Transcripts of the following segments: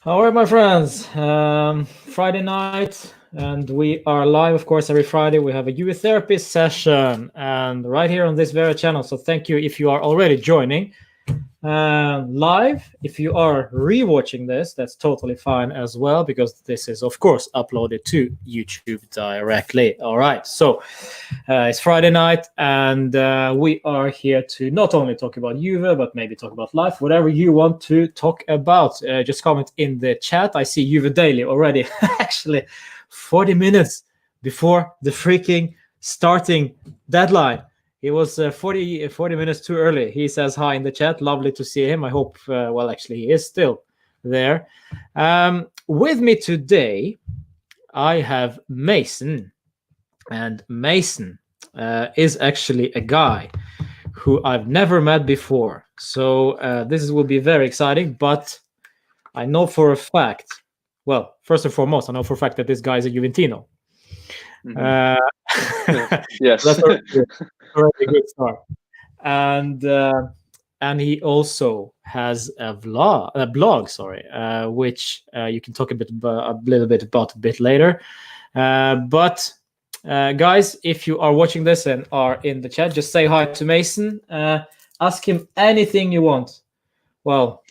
All right, my friends. Friday night, and we are live, of course, every Friday. We have a Juve Therapy Session, and right here on this very channel. So, thank you if you are already joining live. If you are rewatching this, that's totally fine as well, because this is, of course, uploaded to YouTube directly. All right. So, it's Friday night, and we are here to not only talk about Juve, but maybe talk about life, whatever you want to talk about. Just comment in the chat. I see Juve Daily already, actually, 40 minutes before the freaking starting deadline. He was 40 minutes too early. He says hi in the chat. Lovely to see him. I hope, well, actually, he is still there. With me today, I have Mason. And Mason is actually a guy who I've never met before. So this will be very exciting. But I know for a fact, well, first and foremost, I know for a fact that this guy is a Juventino. Mhm. Yes. That's already a good start. And he also has a blog, sorry, which you can talk a little bit about a bit later. But guys, if you are watching this and are in the chat, just say hi to Mason. Ask him anything you want. Well,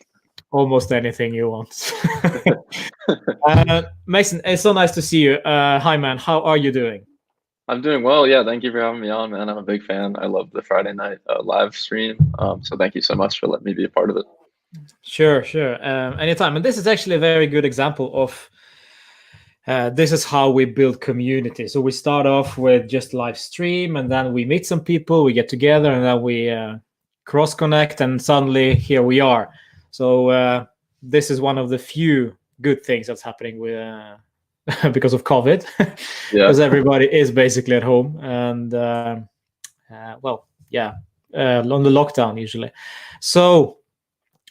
almost anything you want. Mason, it's so nice to see you. Hi, man. How are you doing? I'm doing well. Yeah, thank you for having me on, man. I'm a big fan. I love the Friday night live stream. So thank you so much for letting me be a part of it. Sure, sure. Anytime. And this is actually a very good example of this is how we build community. So we start off with just live stream, and then we meet some people, we get together, and then we cross connect, and suddenly here we are. So this is one of the few good things that's happening with because of COVID, Yeah. because everybody is basically at home, and well, yeah, on the lockdown usually. So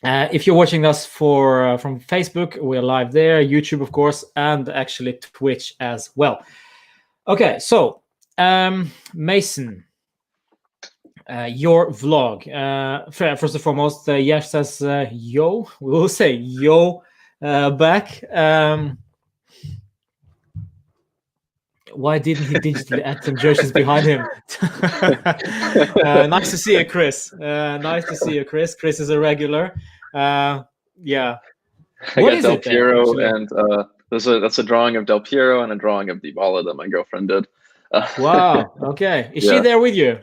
if you're watching us from Facebook, we're live there, YouTube, of course, and actually Twitch as well. Okay, so Mason, your vlog. First and foremost, Yash says yo. We will say yo back. Why didn't he digitally add some jerseys behind him? Nice to see you, Chris. Nice to see you, Chris. Chris is a regular. Yeah. I What got is Del it there, Piero, actually? and that's a drawing of Del Piero and a drawing of Dybala that my girlfriend did. Wow. Okay. Is she Yeah. there with you?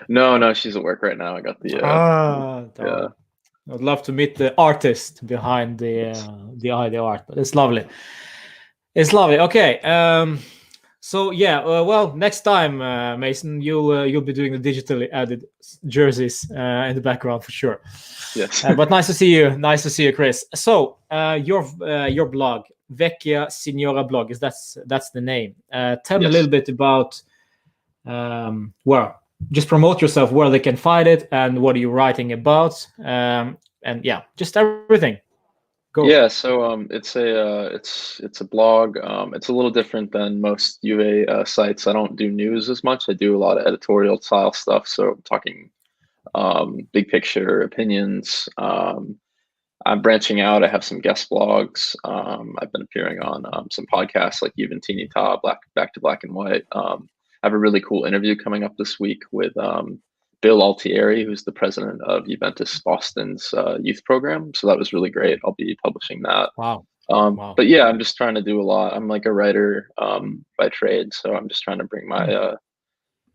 No, she's at work right now. I got the yeah. Darn. I'd love to meet the artist behind the art, but it's lovely. It's lovely. Okay. So yeah. Well, next time, Mason, you'll be doing the digitally added jerseys in the background for sure. Yes. But nice to see you. Nice to see you, Chris. So your blog, Vecchia Signora blog, is that's the name. Tell me a Yes. little bit about well, just promote yourself, where they can find it, and what are you writing about, and yeah, just everything. Go. Yeah, so it's a blog. It's a little different than most UA sites. I don't do news as much. I do a lot of editorial style stuff. So I'm talking big picture opinions. I'm branching out. I have some guest blogs. I've been appearing on some podcasts like Juventini Ta, Back to Black and White. I have a really cool interview coming up this week with Bill Altieri, who's the president of Juventus Boston's youth program. So that was really great. I'll be publishing that. Wow. Wow. But yeah, I'm just trying to do a lot. I'm like a writer by trade, so I'm just trying to bring my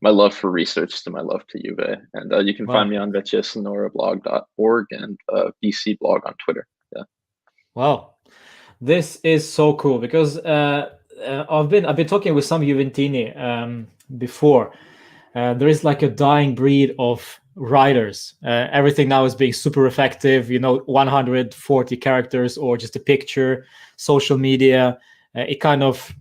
love for research to my love to Juve. And you can find Wow. me on vecchiasenorablog.org and BC blog on Twitter. Yeah. Wow. This is so cool because I've been talking with some Juventini before. There is like a dying breed of writers. Everything now is being super effective. 140 characters or just a picture. Social media. It kind of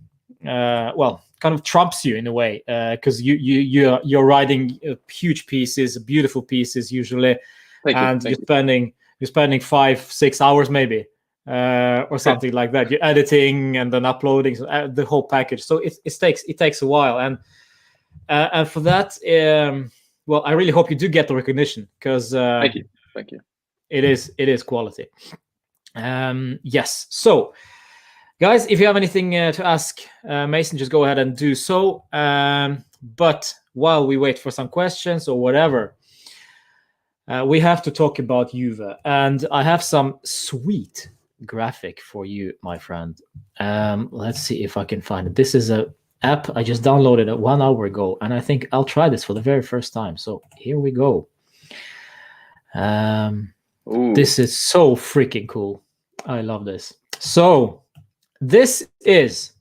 kind of trumps you in a way because you're writing huge pieces, beautiful pieces usually, Thank you. and Thank you. you're spending 5-6 hours maybe or something like that. You're editing and then uploading the whole package. So it takes a while, and for that, well, I really hope you do get the recognition because Thank you. Thank you. it is quality. Yes. So, guys, if you have anything to ask Mason, just go ahead and do so. But while we wait for some questions or whatever, we have to talk about Juve. And I have some sweet graphic for you, my friend. Let's see if I can find it. This is a app I just downloaded 1 hour ago, and I think I'll try this for the very first time. So here we go. This is so freaking cool. I love this. So this is,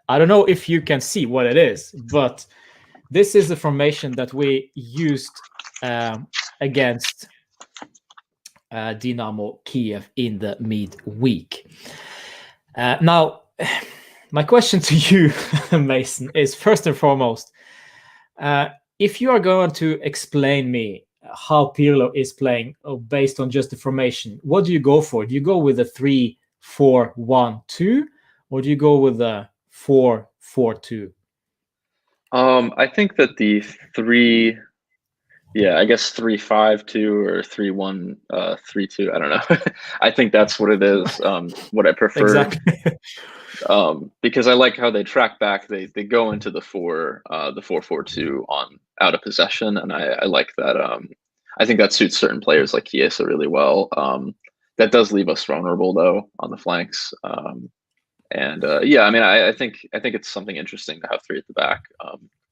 I don't know if you can see what it is, but this is the formation that we used against Dynamo Kiev in the midweek. Now, my question to you, Mason, is first and foremost, if you are going to explain me how Pirlo is playing based on just the formation, what do you go for? Do you go with a 3-4-1-2, or do you go with a 4-4-2? I think that the 3-5-2 or 3-1-3-2. I don't know. I think that's what it is. What I prefer. Exactly. Because I like how they track back. They go into the 4-4-2 on out of possession, and I like that. I think that suits certain players like Chiesa really well. That does leave us vulnerable though on the flanks. I think it's something interesting to have three at the back.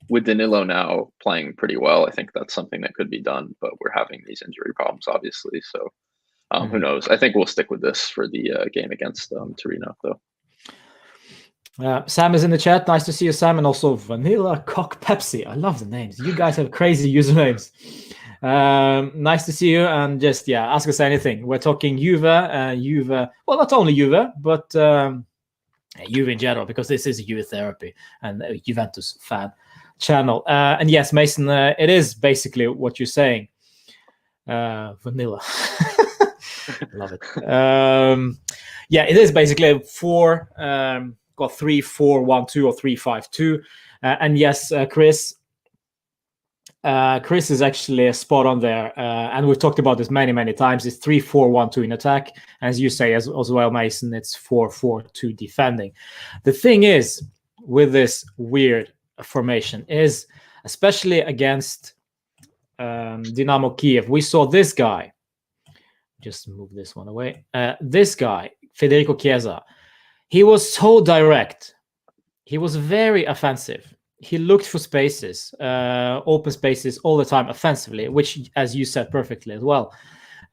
With Danilo now playing pretty well, I think that's something that could be done. But we're having these injury problems, obviously. So who knows? I think we'll stick with this for the game against Torino, though. Sam is in the chat. Nice to see you, Sam, and also Vanilla Cock Pepsi. I love the names. You guys have crazy usernames. Nice to see you, and just ask us anything. We're talking Juve. Well, not only Juve, but Juve in general, because this is a Juve Therapy and a Juventus fan channel. And yes, Mason, it is basically what you're saying. Vanilla. Love it. It is basically a 3-4-1-2 or 3-5-2. And yes, Chris is actually spot on there. And we've talked about this many times. It's 3-4-1-2 in attack. As you say as well, Mason, it's 4-4-2 defending. The thing is, with this weird formation is, especially against Dynamo Kiev, we saw this guy. Just move this one away. This guy, Federico Chiesa, he was so direct. He was very offensive. He looked for spaces, open spaces all the time offensively, which, as you said perfectly as well,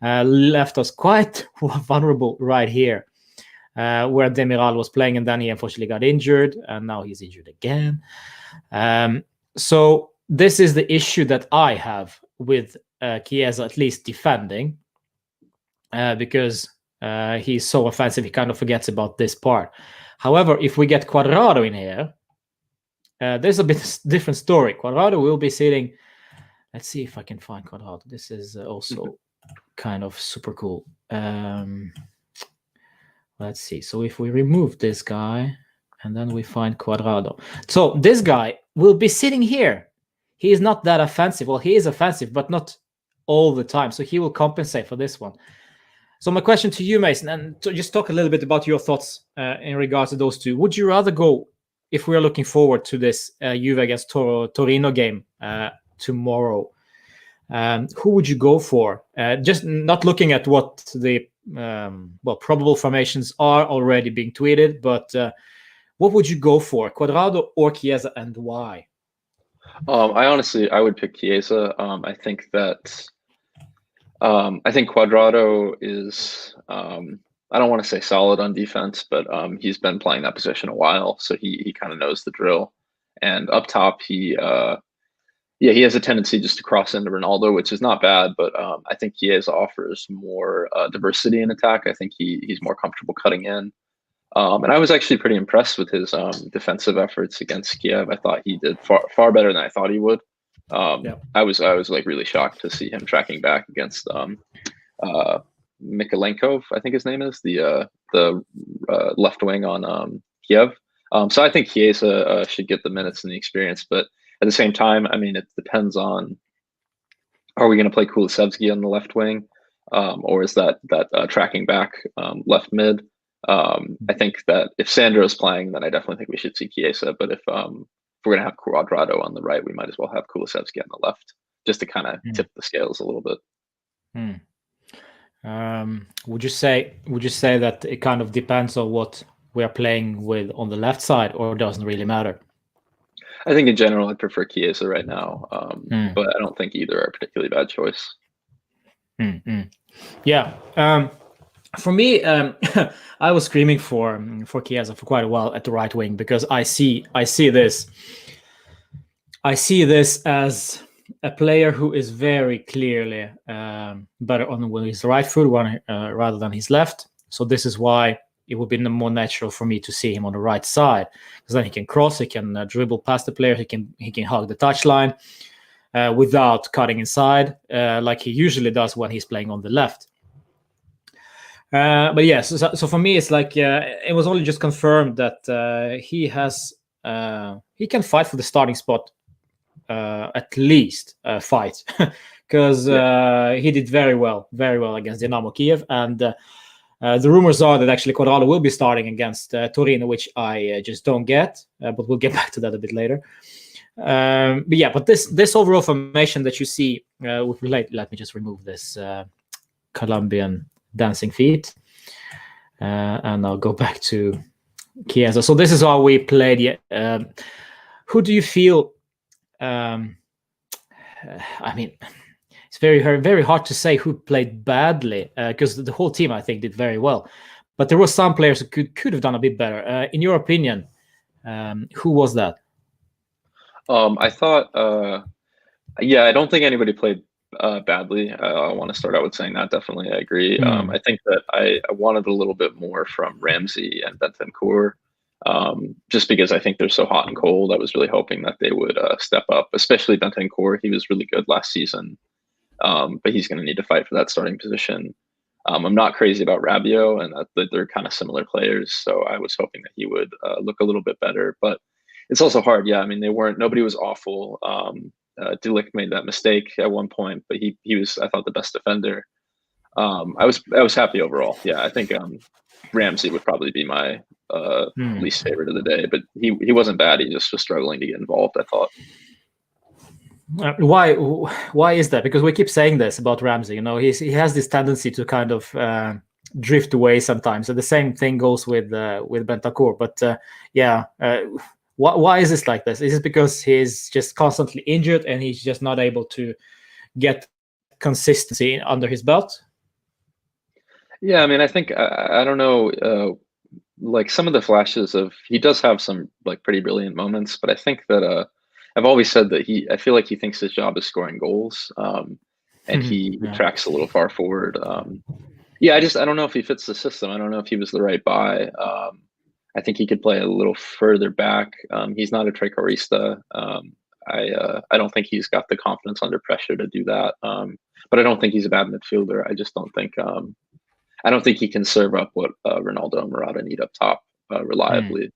left us quite vulnerable right here, where Demiral was playing, and then he unfortunately got injured, and now he's injured again. So this is the issue that I have with Chiesa, at least defending, because he's so offensive, he kind of forgets about this part. However, if we get Cuadrado in here, there's a bit different story. Cuadrado will be sitting. Let's see if I can find Cuadrado. This is also kind of super cool. Let's see. So if we remove this guy and then we find Cuadrado. So this guy will be sitting here. He is not that offensive. Well, he is offensive, but not all the time. So he will compensate for this one. So my question to you, Mason, and to just talk a little bit about your thoughts in regards to those two. Would you rather go, if we are looking forward to this Juve against Torino game tomorrow, who would you go for? Just not looking at what the probable formations are already being tweeted, but what would you go for, Cuadrado or Chiesa, and why? I would pick Chiesa. I think Cuadrado is, I don't want to say solid on defense, but he's been playing that position a while, so he kind of knows the drill. And up top, he has a tendency just to cross into Ronaldo, which is not bad, but I think Chiesa offers more diversity in attack. I think he's more comfortable cutting in. And I was actually pretty impressed with his defensive efforts against Kiev. I thought he did far better than I thought he would. I was like really shocked to see him tracking back against Mikolenko, I think his name is, the left wing on Kiev. So I think Chiesa should get the minutes and the experience, but at the same time, I mean, it depends on, are we going to play Kulusevski on the left wing? or is that tracking back left mid. I think that if Sandro's playing, then I definitely think we should see Chiesa. But if we're gonna have Cuadrado on the right, we might as well have Kulusevski on the left, just to kind of tip the scales a little bit. Would you say that it kind of depends on what we are playing with on the left side, or doesn't really matter? I think in general, I prefer Chiesa right now, but I don't think either are a particularly bad choice. Yeah. For me, I was screaming for Chiesa for quite a while at the right wing, because I see this as a player who is very clearly better on his right foot rather than his left. So this is why it would be more natural for me to see him on the right side, because then he can cross, he can dribble past the player, he can hug the touchline without cutting inside, like he usually does when he's playing on the left. But yes, so for me, it's like it was only just confirmed that he can fight for the starting spot, at least fight, because he did very well against Dynamo Kiev, and the rumors are that actually Cuadrado will be starting against Torino, which I just don't get, but we'll get back to that a bit later. But this overall formation that you see, let me just remove this Colombian dancing feet, and I'll go back to Chiesa. So this is how we played. Who do you feel? I mean, it's very hard to say who played badly, because the whole team, I think, did very well. But there were some players who could have done a bit better. In your opinion, who was that? I thought, I don't think anybody played badly. I want to start out with saying that. Definitely, I agree. I think that I wanted a little bit more from Ramsey and Bentancur, just because I think they're so hot and cold. I was really hoping that they would step up, especially Bentancur. He was really good last season, but he's going to need to fight for that starting position. I'm not crazy about Rabiot, and that they're kind of similar players, so I was hoping that he would look a little bit better. But it's also hard. Yeah, I mean, nobody was awful. Delic made that mistake at one point, but he was, I thought, the best defender. I was happy overall. Yeah, I think Ramsey would probably be my least favorite of the day, but he wasn't bad. He just was struggling to get involved, I thought. Why is that? Because we keep saying this about Ramsey. He has this tendency to kind of drift away sometimes. And the same thing goes with Bentancur. But why is this like this? Is it because he's just constantly injured and he's just not able to get consistency under his belt? Yeah, I mean, I think I don't know. Like some of the flashes he does have some like pretty brilliant moments, but I think that I've always said that I feel like he thinks his job is scoring goals, and he tracks a little far forward. I don't know if he fits the system. I don't know if he was the right buy. I think he could play a little further back. He's not a trequartista. I don't think he's got the confidence under pressure to do that. But I don't think he's a bad midfielder. I just don't think I don't think he can serve up what Ronaldo and Morata need up top reliably.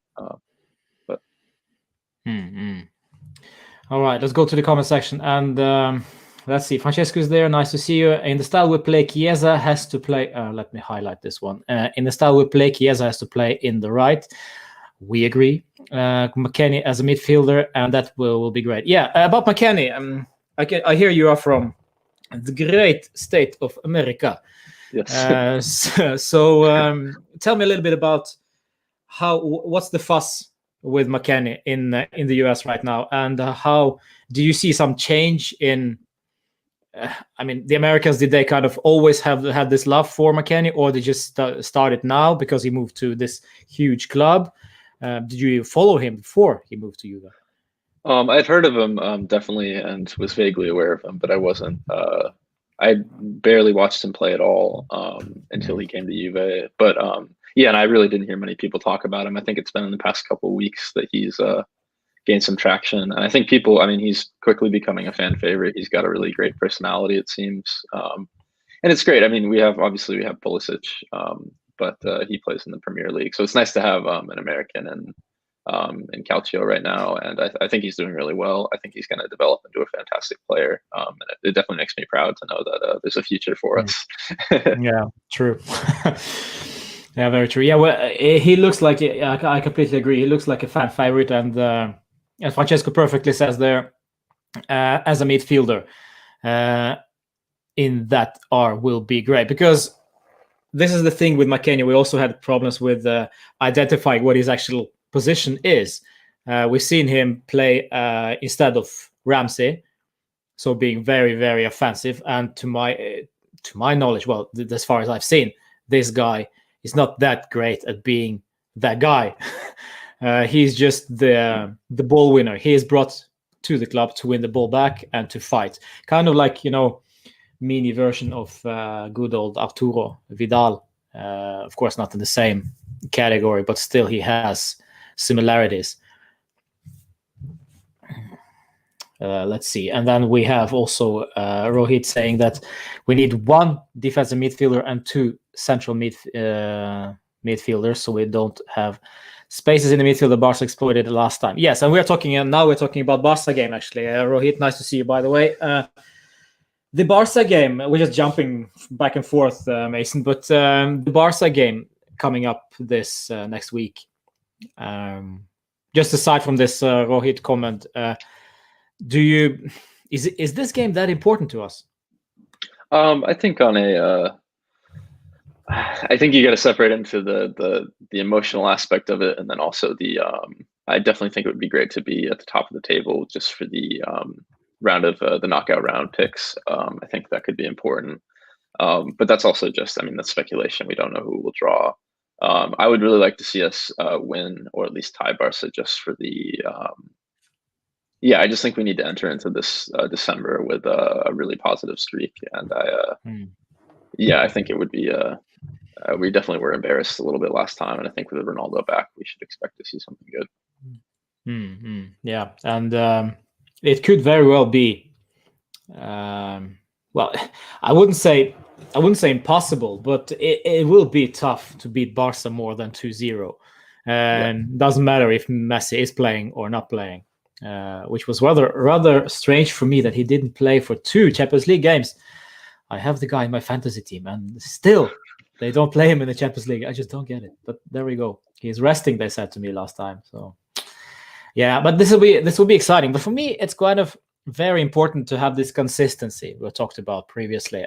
All right, let's go to the comment section, and let's see. Francesco is there. Nice to see you. In the style we play, Chiesa has to play. Let me highlight this one. In the style we play, Chiesa has to play in the right. We agree. McKennie as a midfielder, and that will be great. Yeah, about McKennie, I hear you are from the great state of America. Yes. So tell me a little bit about what's the fuss with McKennie in the US right now, and how do you see some change in? I mean, the Americans, did they kind of always have had this love for McKennie, or they just started now because he moved to this huge club? Did you follow him before he moved to Juve? I'd heard of him definitely, and was vaguely aware of him, but I wasn't. I barely watched him play at all until he came to Juve. But and I really didn't hear many people talk about him. I think it's been in the past couple of weeks that he's gained some traction. And I think he's quickly becoming a fan favorite. He's got a really great personality, it seems. And it's great. I mean, we have Pulisic, but he plays in the Premier League. So it's nice to have an American and in Calcio right now, and I think he's doing really well. I think he's going to develop into a fantastic player, and it definitely makes me proud to know that there's a future for us. Yeah, true. Yeah, very true. Yeah, well, he looks like I completely agree. He looks like a fan favorite, and as Francesco perfectly says there, as a midfielder, in that R will be great, because this is the thing with McKennie. We also had problems with identifying what his actual position is. We've seen him play instead of Ramsey, so being very, very offensive. And to my knowledge, well, as far as I've seen, this guy is not that great at being that guy. He's just the ball winner. He is brought to the club to win the ball back and to fight, kind of like, mini version of good old Arturo Vidal. Of course, not in the same category, but still he has similarities. Let's see. And then we have also Rohit saying that we need one defensive midfielder and two central midfielders, so we don't have spaces in the midfield that Barca exploited last time. Yes, and we're talking about Barca game, actually. Rohit, nice to see you, by the way. The Barca game, we're just jumping back and forth, Mason, but the Barca game coming up this next week. Just aside from this Rohit comment, is this game that important to us? I think I think you got to separate into the emotional aspect of it, and then also I definitely think it would be great to be at the top of the table just for the round of the knockout round picks. I think that could be important, but that's also just, that's speculation. We don't know who will draw. I would really like to see us win, or at least tie Barca, just for the I just think we need to enter into this December with a really positive streak, and I think it would be we definitely were embarrassed a little bit last time, and I think with Ronaldo back, we should expect to see something good. Yeah, and it could very well be. Well, I wouldn't say impossible, but it will be tough to beat Barca more than 2-0. And doesn't matter if Messi is playing or not playing, which was rather strange for me that he didn't play for 2 Champions League games. I have the guy in my fantasy team, and still they don't play him in the Champions League. I just don't get it. But there we go. He's resting, they said to me last time. So yeah, but this will be exciting. But for me, it's kind of very important to have this consistency we talked about previously.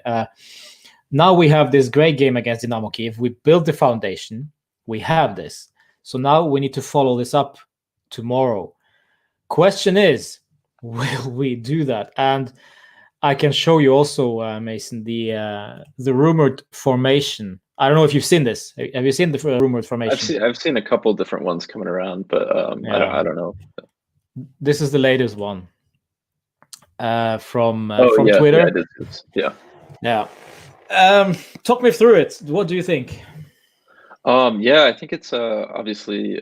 Now we have this great game against Dynamo Kiev. We built the foundation. We have this. So now we need to follow this up tomorrow. Question is, will we do that? And I can show you also, Mason, the rumored formation. I don't know if you've seen this. Have you seen the rumored formation? I've seen a couple of different ones coming around, but I don't know. This is the latest one from Twitter. Yeah. Talk me through it. What do you think? I think it's obviously.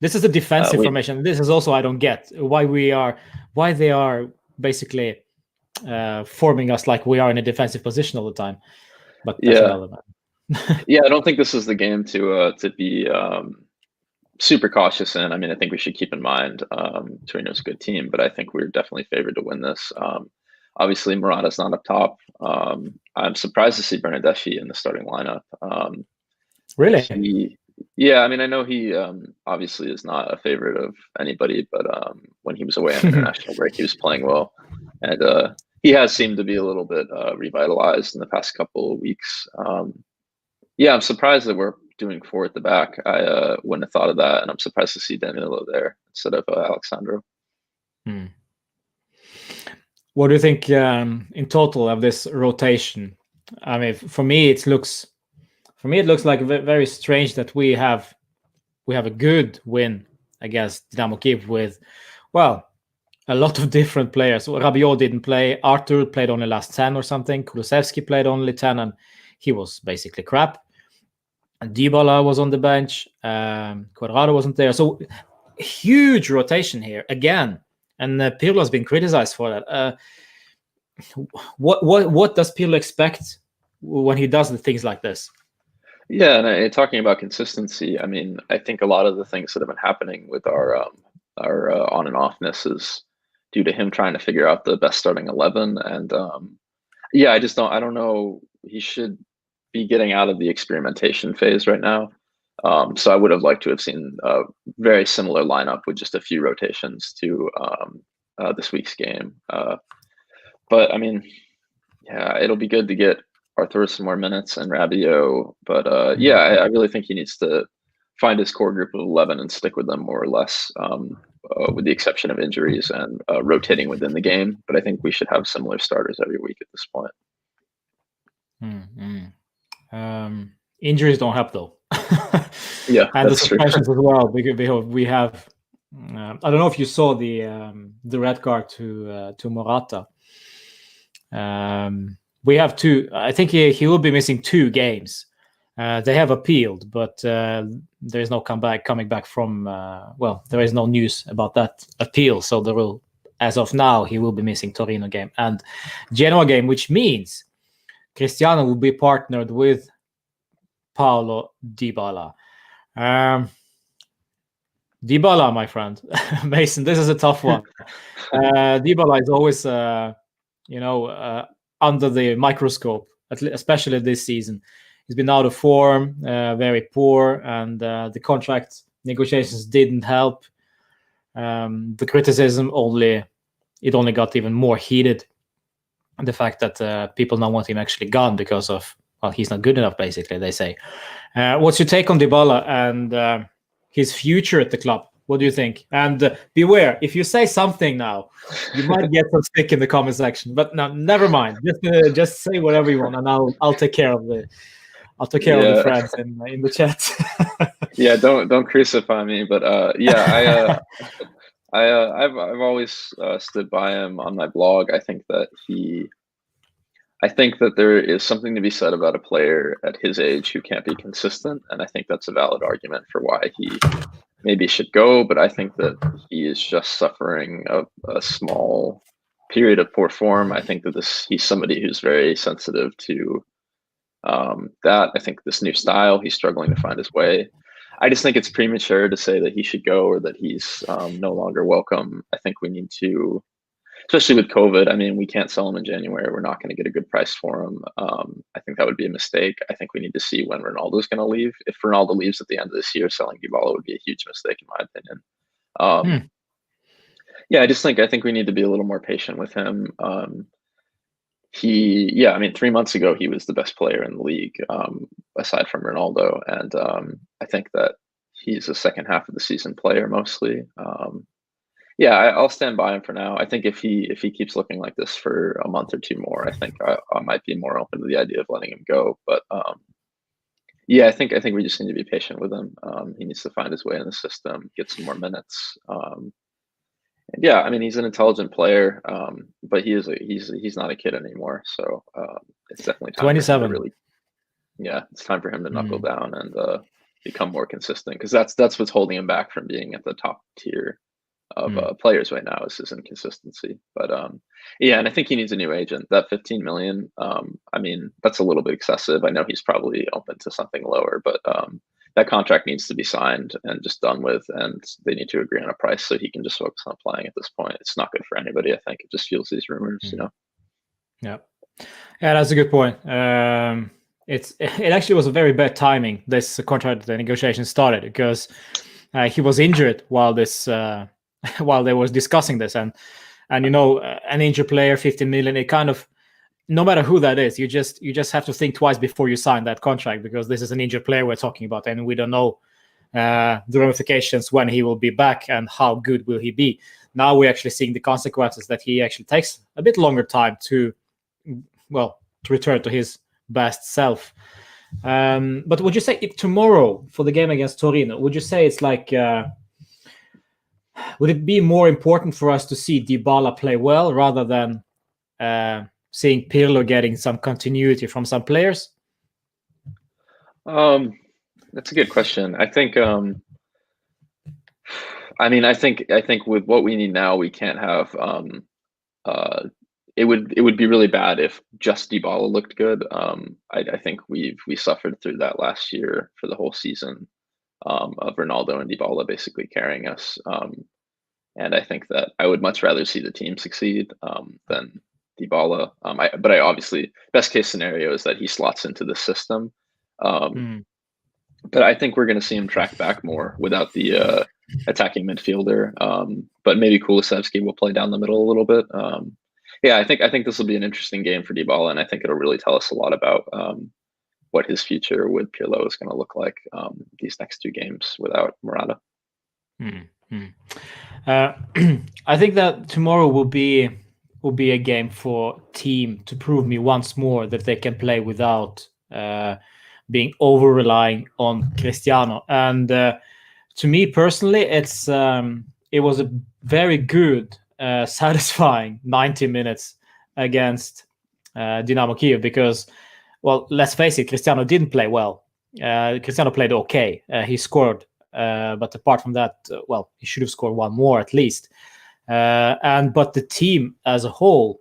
This is a defensive formation. This is also I don't get why they are basically forming us like we are in a defensive position all the time. But that's another matter. I don't think this is the game to be super cautious in. I think we should keep in mind Torino's a good team, but I think we're definitely favored to win this. Obviously, Morata's not up top. I'm surprised to see Bernardeschi in the starting lineup. Really? I know he obviously is not a favorite of anybody, but when he was away on international break, he was playing well, and he has seemed to be a little bit revitalized in the past couple of weeks. I'm surprised that we're doing 4 at the back. I wouldn't have thought of that, and I'm surprised to see Danilo there instead of Alexandro. What do you think in total of this rotation? For me, it looks like very strange that we have a good win against Dynamo Kiev with, a lot of different players. Rabiot didn't play. Artur played only last 10 or something. Kulusevski played only 10, and he was basically crap. And Dybala was on the bench. Cuadrado wasn't there. So huge rotation here again. And Pirlo has been criticized for that. What does Pirlo expect when he does the things like this? Yeah, and talking about consistency, I mean, I think a lot of the things that have been happening with our on and offness is due to him trying to figure out the best starting 11, and yeah, I don't know. He should be getting out of the experimentation phase right now. So I would have liked to have seen a very similar lineup with just a few rotations to this week's game. But I mean, yeah, it'll be good to get Arthur some more minutes and Rabiot. But yeah, Mm. I really think he needs to find his core group of 11 and stick with them more or less, with the exception of injuries and rotating within the game. But I think we should have similar starters every week at this point. Injuries don't help though, Yeah, and the that's true. suspensions as well. Because we have, I don't know if you saw the red card to Morata. We have two. I think he will be missing 2 games. They have appealed, but there is no coming back from. Well, there is no news about that appeal, so there will, as of now, he will be missing Torino game and Genoa game, which means Cristiano will be partnered with Paulo Dybala. Dybala, my friend, Mason, this is a tough one. Dybala is always, under the microscope, especially this season. He's been out of form, very poor, and the contract negotiations didn't help. The criticism only got even more heated. The fact that people now want him actually gone because of, well, he's not good enough, basically, they say. What's your take on Dybala and his future at the club? What do you think? And beware, if you say something now, you might get some stick in the comment section. But no, never mind. Just say whatever you want, and I'll take care of the Yeah, friends in the chat. yeah. Don't crucify me, but yeah, I've always stood by him on my blog. I think that there is something to be said about a player at his age who can't be consistent, and I think that's a valid argument for why he maybe should go. But I think that he is just suffering a small period of poor form. I think that he's somebody who's very sensitive to that. I think this new style, he's struggling to find his way. I just think it's premature to say that he should go or that he's no longer welcome. I think we need to, especially with COVID. I mean, we can't sell him in January. We're not going to get a good price for him. I think that would be a mistake. I think we need to see when Ronaldo's going to leave. If Ronaldo leaves at the end of this year, selling Dybala would be a huge mistake, in my opinion. Yeah, I think we need to be a little more patient with him. I mean, 3 months ago, he was the best player in the league, aside from Ronaldo. And I think that he's a second half of the season player mostly. Yeah, I'll stand by him for now. I think if he keeps looking like this for a month or 2 more, I think I might be more open to the idea of letting him go. But yeah, I think we just need to be patient with him. He needs to find his way in the system, get some more minutes. And yeah, I mean, he's an intelligent player, but he's not a kid anymore. So it's definitely time 27. for him to it's time for him to knuckle down and become more consistent, because that's what's holding him back from being at the top tier of players right now, is his inconsistency. But yeah, and I think he needs a new agent. That 15 million, I mean, that's a little bit excessive. I know he's probably open to something lower, but that contract needs to be signed and just done with, and they need to agree on a price so he can just focus on playing at this point. It's not good for anybody. I think it just fuels these rumors, Yeah, that's a good point. It actually was a very bad timing, this contract negotiation started, because he was injured while this while they was discussing this, and an injured player, 15 million, it kind of, no matter who that is, you just have to think twice before you sign that contract, because this is an injured player we're talking about, and we don't know the ramifications when he will be back and how good will he be. Now we're actually seeing the consequences, that he actually takes a bit longer time to return to his best self. But would you say, if tomorrow for the game against Torino, would you say it's like, would it be more important for us to see Dybala play well rather than seeing Pirlo getting some continuity from some players? That's a good question. I think I mean, I think with what we need now, we can't have it would be really bad if just Dybala looked good. I think we suffered through that last year for the whole season, of Ronaldo and Dybala basically carrying us. And I think that I would much rather see the team succeed, than Dybala. But I obviously, best case scenario is that he slots into the system. Um, Mm. but I think we're going to see him track back more without the attacking midfielder. But maybe Kulusevski will play down the middle a little bit. Yeah, I think this will be an interesting game for Dybala, and I think it'll really tell us a lot about what his future with Pirlo is going to look like, these next two games without Morata. Mm. I think that tomorrow will be a game for team to prove me once more that they can play without being over relying on Cristiano. And to me personally, it was a very good, satisfying 90 minutes against Dynamo Kiev because, well, let's face it, Cristiano didn't play well. Cristiano played okay. He scored, but apart from that, well, he should have scored one more at least. But the team as a whole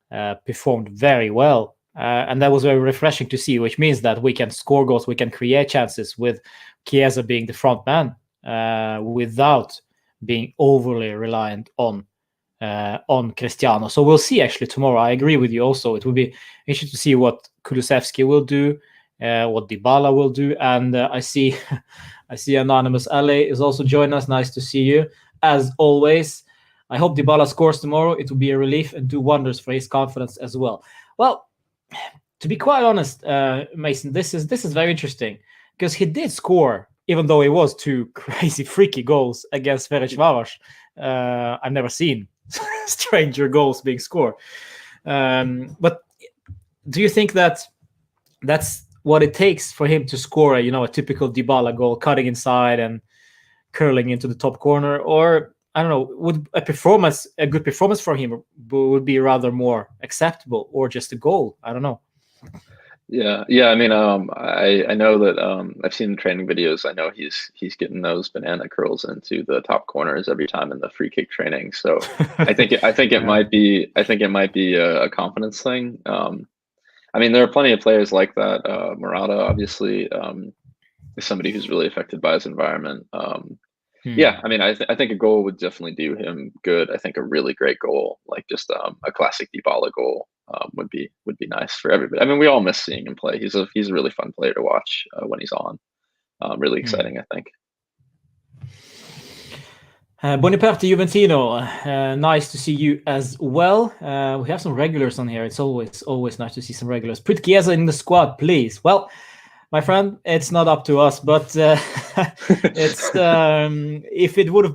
performed very well, and that was very refreshing to see. Which means that we can score goals, we can create chances with Chiesa being the front man, without being overly reliant on Cristiano. So we'll see actually tomorrow. I agree with you also. It will be interesting to see what Kulusevski will do, what Dybala will do. And I see I see Anonymous LA is also joining us. Nice to see you. As always, I hope Dybala scores tomorrow. It will be a relief and do wonders for his confidence as well. Well, to be quite honest, Mason, this is very interesting because he did score, even though it was two crazy freaky goals against Ferencváros. I've never seen stranger goals being scored. But do you think that that's what it takes for him to score a typical Dybala goal, cutting inside and curling into the top corner? Or I don't know, would a good performance for him would be rather more acceptable, or just a goal? I don't know. Yeah. I mean, I know that I've seen the training videos. I know he's getting those banana curls into the top corners every time in the free kick training. So I think it might be a confidence thing. I mean, there are plenty of players like that. Morata, obviously, is somebody who's really affected by his environment. Yeah, I mean, I think a goal would definitely do him good. I think a really great goal, like just a classic Dybala goal, would be nice for everybody. I mean, we all miss seeing him play. He's a really fun player to watch when he's on. Really exciting, I think. Boniperti Juventino, nice to see you as well. We have some regulars on here. It's always nice to see some regulars. Put Chiesa in the squad, please. Well, my friend, it's not up to us, but it's if it would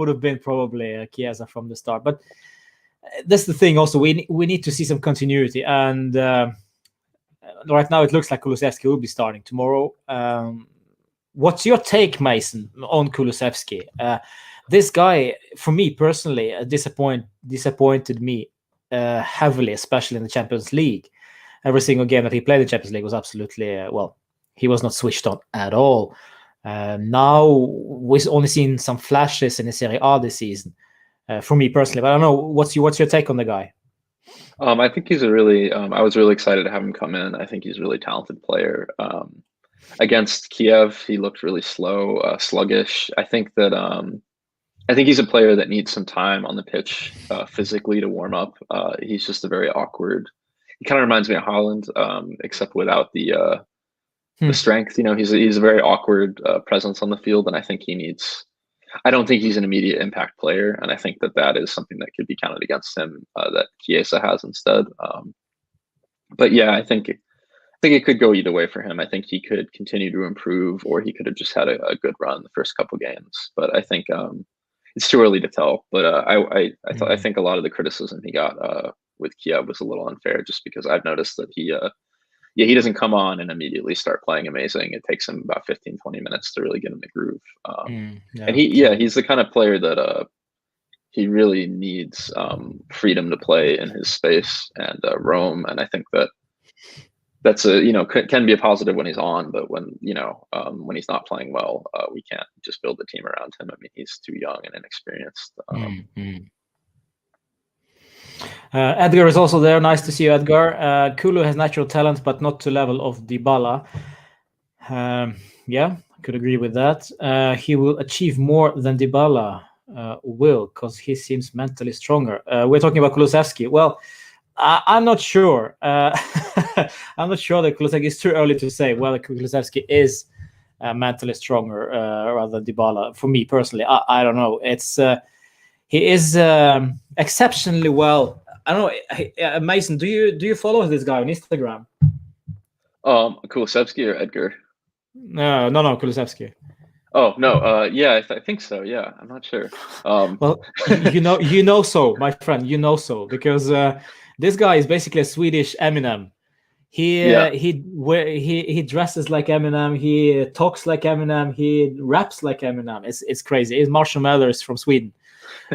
have been probably Chiesa from the start. But that's the thing. Also, we need to see some continuity, and right now it looks like Kulusevski will be starting tomorrow. What's your take, Mason, on Kulusevski? This guy, for me personally, disappointed me heavily, especially in the Champions League. Every single game that he played in the Champions League was absolutely he was not switched on at all. Now we've only seen some flashes in the Serie A this season. For me personally, but I don't know, what's your take on the guy? I think he's a really. I was really excited to have him come in. I think he's a really talented player. Against Kiev, he looked really slow, sluggish. I think he's a player that needs some time on the pitch, physically, to warm up. He's just a very awkward. He kind of reminds me of Haaland, except without the strength. He's a very awkward presence on the field, and I think he needs. I don't think he's an immediate impact player, and I think that is something that could be counted against him, that Chiesa has instead. But yeah, I think it could go either way for him. I think he could continue to improve, or he could have just had a good run the first couple games. But I think it's too early to tell. But I think a lot of the criticism he got with Kiev was a little unfair, just because I've noticed that he doesn't come on and immediately start playing amazing. It takes him about 15, 20 minutes to really get in the groove. And he's the kind of player that he really needs freedom to play in his space and roam. And I think that's can be a positive when he's on, but when he's not playing well, we can't just build the team around him. I mean, he's too young and inexperienced. Edgar is also there. Nice to see you, Edgar. Kulu has natural talent, but not to level of Dybala. Yeah, I could agree with that. He will achieve more than Dybala will, because he seems mentally stronger. We're talking about Kulusevski. Well, I'm not sure. I'm not sure that Kulusevski, it's too early to say whether Kulusevski is mentally stronger rather than Dybala. For me personally, I don't know. It's he is exceptionally well. I don't know. Mason, do you follow this guy on Instagram? Kulusevski or Edgar? No, Kulusevski. Oh no, yeah, I think so. Yeah, I'm not sure. Well, you know so, my friend, you know so, because this guy is basically a Swedish Eminem. He dresses like Eminem. He talks like Eminem. He raps like Eminem. It's crazy. It's Marshall Mathers from Sweden.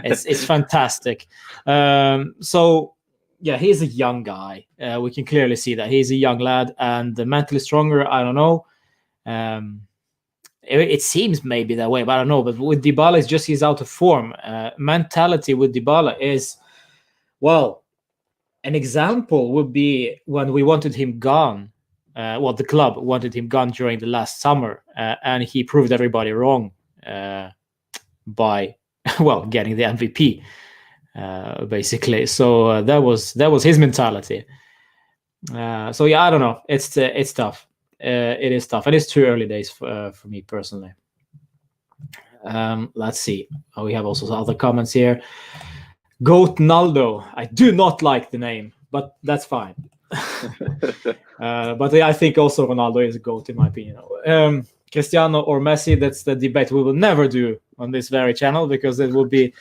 It's fantastic. So yeah, he's a young guy. We can clearly see that he's a young lad, and mentally stronger. I don't know. It seems maybe that way, but I don't know. But with Dybala, it's just he's out of form. Mentality with Dybala is, well, an example would be when we wanted him gone. Well, the club wanted him gone during the last summer, and he proved everybody wrong by, well, getting the MVP, basically. So that was his mentality. So yeah, I don't know. It's tough. It is tough, and it's too early days for me personally. Let's see. We have also other comments here. Goat Naldo. I do not like the name, but that's fine. But I think also Ronaldo is a goat in my opinion. Cristiano or Messi, that's the debate we will never do on this very channel, because it will be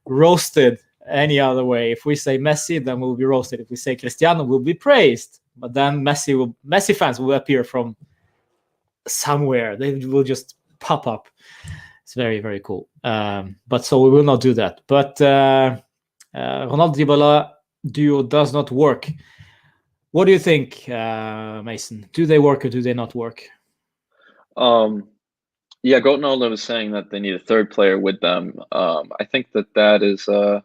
roasted any other way. If we say Messi, then we'll be roasted. If we say Cristiano, we'll be praised. But then Messi fans will appear from somewhere. They will just pop up. It's very, very cool. But so we will not do that. But Ronaldo-Dybala duo does not work. What do you think, Mason? Do they work or do they not work? Yeah, Goat Naldo was saying that they need a third player with them. I think that is I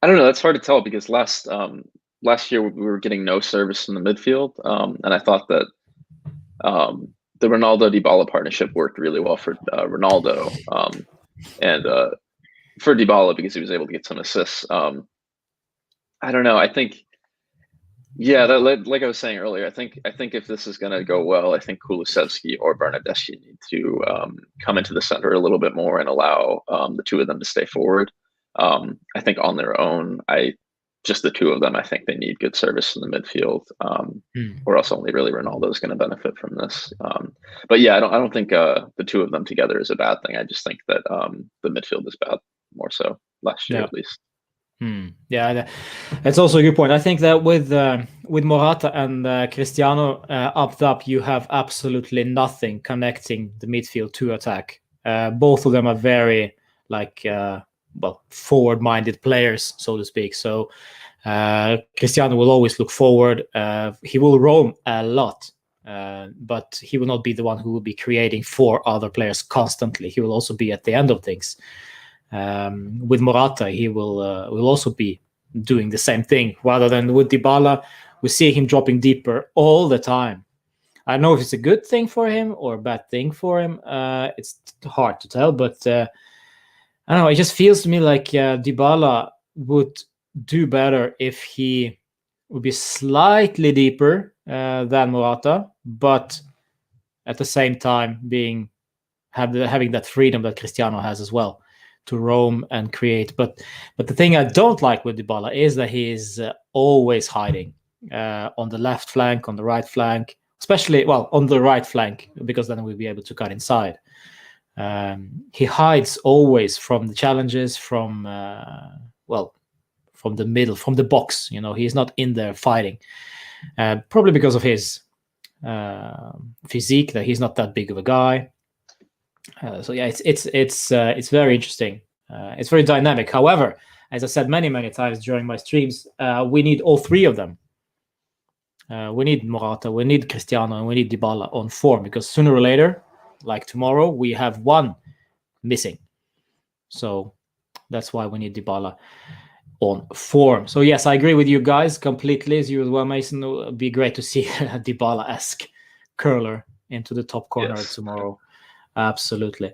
don't know. That's hard to tell, because last year we were getting no service in the midfield, and I thought that the Ronaldo-Dybala partnership worked really well for Ronaldo, and for Dybala because he was able to get some assists. I don't know. I think, yeah, like I was saying earlier, I think if this is going to go well, I think Kulusevski or Bernardeschi need to come into the center a little bit more and allow the two of them to stay forward. I think on their own, just the two of them, I think they need good service in the midfield, or else only really Ronaldo is going to benefit from this. But yeah, I don't think the two of them together is a bad thing. I just think that the midfield is bad, more so last year at least. Yeah, that's also a good point. I think that with Morata and Cristiano up top, you have absolutely nothing connecting the midfield to attack. Both of them are very forward-minded players, so to speak. So Cristiano will always look forward. He will roam a lot, but he will not be the one who will be creating for other players constantly. He will also be at the end of things. With Morata, he will also be doing the same thing, rather than with Dybala, we see him dropping deeper all the time. I don't know if it's a good thing for him or a bad thing for him. It's hard to tell, but I don't know. It just feels to me like Dybala would do better if he would be slightly deeper than Morata, but at the same time having that freedom that Cristiano has as well, to roam and create. But the thing I don't like with Dybala is that he is always hiding on the left flank, on the right flank, especially, well, on the right flank, because then we'll be able to cut inside. He hides always from the challenges, from the middle, from the box. He's not in there fighting, probably because of his physique, that he's not that big of a guy. So yeah, it's very interesting. It's very dynamic. However, as I said many times during my streams, we need all three of them. We need Morata, we need Cristiano, and we need Dybala on form, because sooner or later, like tomorrow, we have one missing. So that's why we need Dybala. on form. So yes, I agree with you guys completely. As you as well, Mason. It would be great to see a Dybala-esque curler into the top corner tomorrow. Absolutely.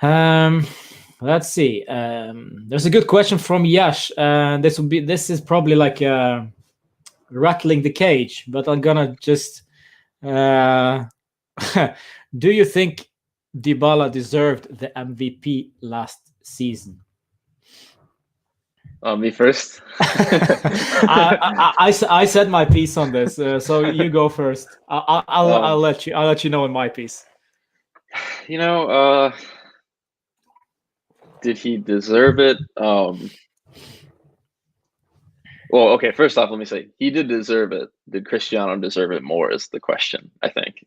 Let's see. There's a good question from Yash. This is probably like rattling the cage, but I'm gonna just. Do you think Dybala deserved the MVP last season? Me first. I said my piece on this, so you go first. I'll let you know in my piece. Did he deserve it? Well, okay. First off, let me say he did deserve it. Did Cristiano deserve it more? Is the question. I think.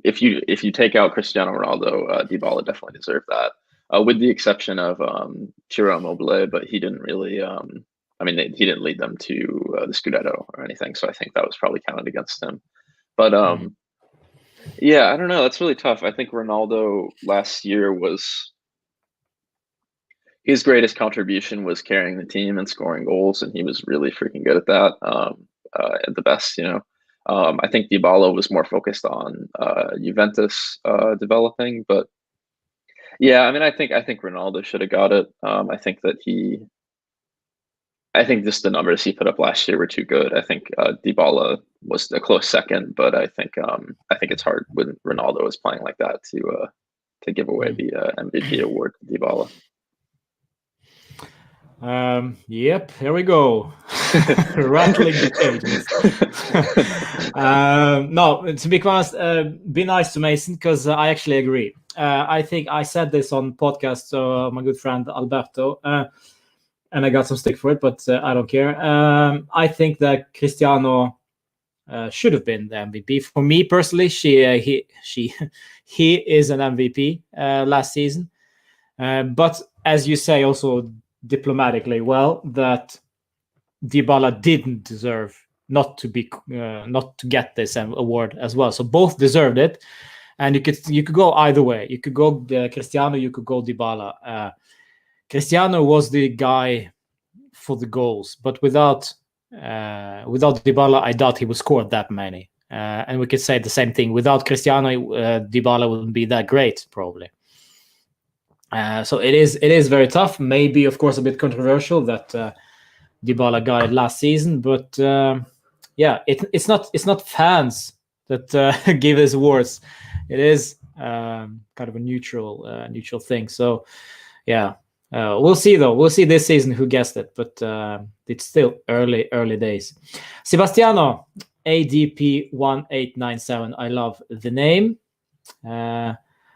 If you take out Cristiano Ronaldo, Dybala definitely deserved that. With the exception of Ciro Immobile, but he didn't really. He didn't lead them to the Scudetto or anything, so I think that was probably counted against him. But yeah, I don't know. That's really tough. I think Ronaldo last year was his greatest contribution was carrying the team and scoring goals, and he was really freaking good at that. At the best, I think Dybala was more focused on Juventus developing, but yeah, I think Ronaldo should have got it. I think just the numbers he put up last year were too good. I think Dybala was a close second, but I think it's hard when Ronaldo is playing like that to give away the MVP award to Dybala. Yep, here we go. Rattling the cages. No, to be honest, be nice to Mason, because I actually agree. I think I said this on podcast, so my good friend Alberto, and I got some stick for it, but I don't care. I think that Cristiano should have been the MVP. For me personally, he is an MVP last season. But as you say, also diplomatically, that Dybala didn't deserve not to get this award as well. So both deserved it, and you could go either way. You could go Cristiano, you could go Dybala. Cristiano was the guy for the goals, but without Dybala, I doubt he would score that many. And we could say the same thing. Without Cristiano, Dybala wouldn't be that great, probably. So it is very tough. Maybe, of course, a bit controversial that Dybala got it last season, but yeah, it's not fans that give us awards. It is kind of a neutral thing. So yeah, we'll see though. We'll see this season who guessed it, but it's still early days. Sebastiano ADP 1897. I love the name.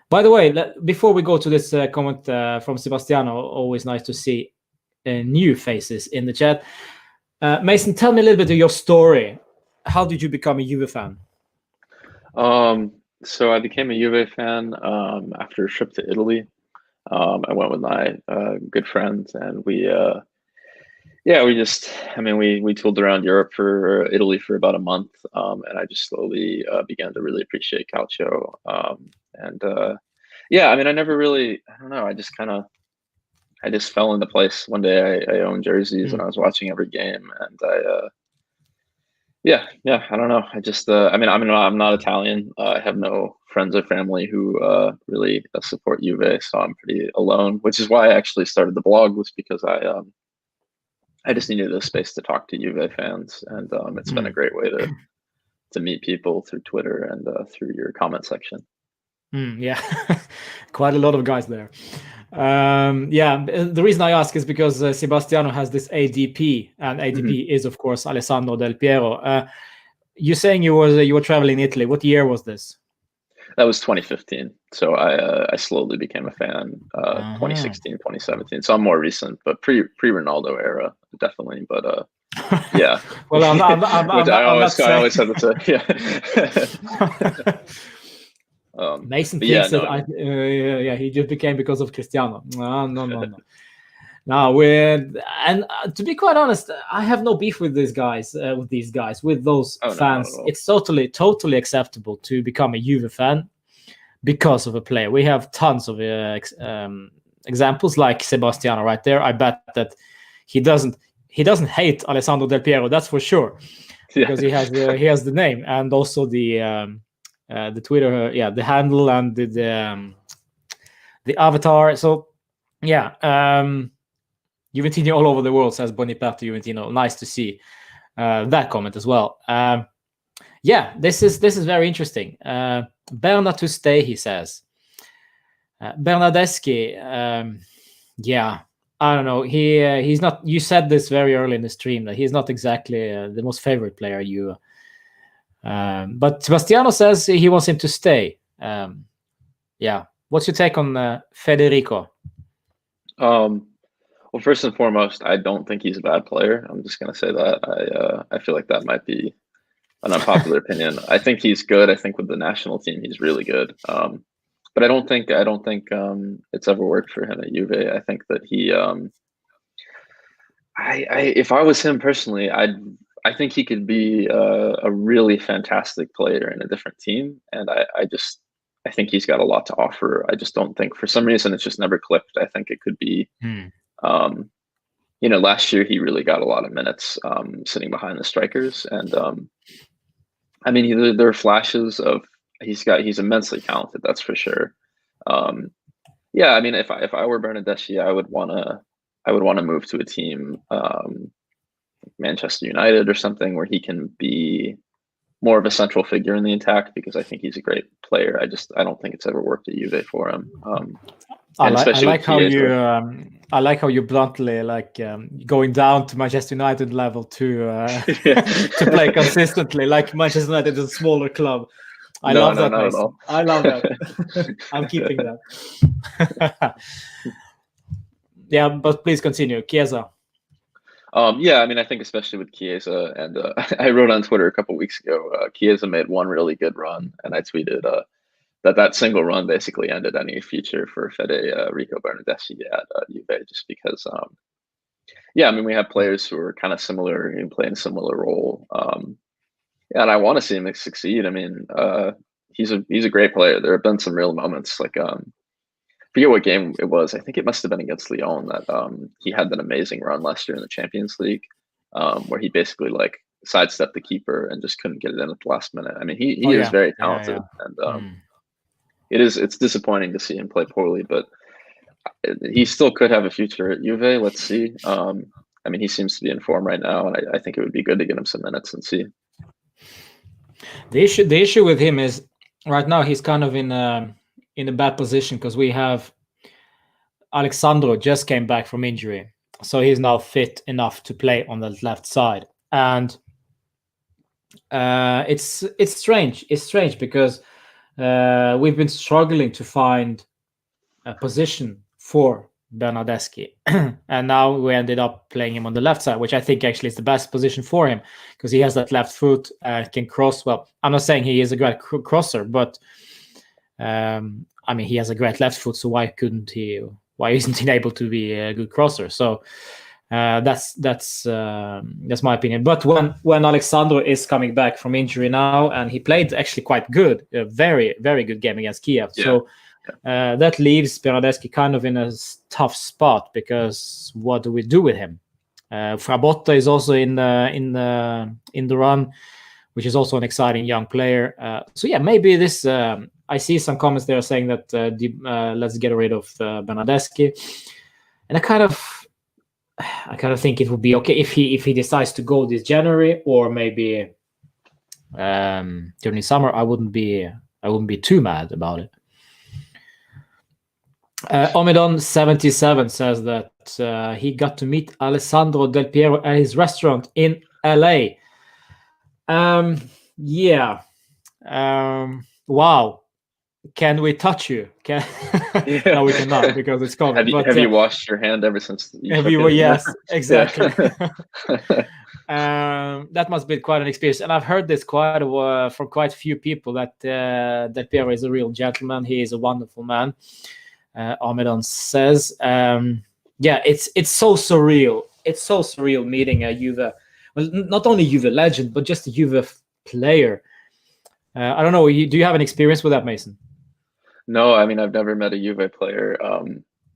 By the way, before we go to this comment from Sebastiano, always nice to see new faces in the chat. Mason, tell me a little bit of your story. How did you become a Juve fan? So I became a Juve fan after a trip to Italy. I went with my good friends, and we tooled around Europe for Italy for about a month, and I just slowly began to really appreciate calcio. I never really, I don't know, I just fell into place. One day I owned jerseys and I was watching every game, and I don't know. I just, I'm not Italian. I have no friends or family who really support Juve, so I'm pretty alone, which is why I actually started the blog, was because I just needed a space to talk to Juve fans, and it's been a great way to meet people through Twitter and through your comment section. Yeah, quite a lot of guys there. The reason I ask is because Sebastiano has this ADP, and ADP is, of course, Alessandro Del Piero. You're saying you were traveling in Italy. What year was this? That was 2015. So I slowly became a fan. 2016, 2017. So I'm more recent, but pre Ronaldo era, definitely. But yeah. Well, I always said that. Yeah. Mason thinks that he just became because of Cristiano. No. No, and to be quite honest, I have no beef with these guys. With those fans, it's totally acceptable to become a Juve fan because of a player. We have tons of examples like Sebastiano right there. I bet that he doesn't hate Alessandro Del Piero, that's for sure, because he has the name and also the Twitter, the handle and the avatar. So yeah, Juventino all over the world, says Boniperto Juventino. Nice to see that comment as well. This is very interesting. Berna to stay, he says. Bernardeschi, I don't know. He's not. You said this very early in the stream that he's not exactly the most favorite player. But Sebastiano says he wants him to stay. What's your take on Federico? Well, first and foremost, I don't think he's a bad player. I'm just gonna say that. I feel like that might be an unpopular opinion. I think he's good. I think with the national team, he's really good. But I don't think it's ever worked for him at Juve. I think that he, if I was him personally, I think he could be a really fantastic player in a different team, and I think he's got a lot to offer. I just don't think, for some reason, it's just never clicked. I think it could be, last year he really got a lot of minutes sitting behind the strikers, and I mean, there are flashes of he's immensely talented, that's for sure. I mean, if I were Bernardeschi, I would want to move to a team, Manchester United or something, where he can be more of a central figure in the attack, because I think he's a great player. I don't think it's ever worked at Juve for him. I like how you bluntly going down to Manchester United level to play consistently. Like Manchester United is a smaller club. I love that. I love that. I'm keeping that. But please continue, Chiesa. I mean, I think especially with Chiesa, and I wrote on Twitter a couple of weeks ago, Chiesa made one really good run, and I tweeted that single run basically ended any future for Federico Bernardeschi at Juve, just because, I mean, we have players who are kind of similar and play in a similar role. And I want to see him succeed. I mean, he's a great player. There have been some real moments, like I forget what game it was. I think it must have been against Lyon that he had that amazing run last year in the Champions League, where he basically sidestepped the keeper and just couldn't get it in at the last minute. I mean, he is very talented, and it's disappointing to see him play poorly, but he still could have a future at Juve. Let's see. I mean, he seems to be in form right now, and I think it would be good to get him some minutes and see. The issue with him is right now he's kind of in a bad position, because we have Alexandro just came back from injury, so he's now fit enough to play on the left side, and it's strange. It's strange because we've been struggling to find a position for Bernardeschi, and now we ended up playing him on the left side, which I think actually is the best position for him, because he has that left foot and can cross well. I'm not saying he is a great crosser, but I mean, he has a great left foot, so why isn't he able to be a good crosser? So that's my opinion. But when Alexandro is coming back from injury now, and he played actually quite good, a very, very good game against Kiev. Yeah. So that leaves Bernardeschi kind of in a tough spot, because what do we do with him? Frabotta is also in the run, which is also an exciting young player. Maybe this. I see some comments there saying that let's get rid of Bernardeschi, and I kind of think it would be okay if he decides to go this January, or maybe during summer. I wouldn't be too mad about it. Omidon 77 says that he got to meet Alessandro Del Piero at his restaurant in LA. Wow. Can we touch you? No, we cannot, because it's COVID. Have you washed your hand ever since? Yes, exactly. That must be quite an experience, and I've heard this from quite a few people that Del Piero is a real gentleman. He is a wonderful man. Amidon says, it's so surreal. It's so surreal meeting a Juve, well, not only Juve legend, but just a Juve player. I don't know. Do you have an experience with that, Mason? No, I mean, I've never met a Juve player.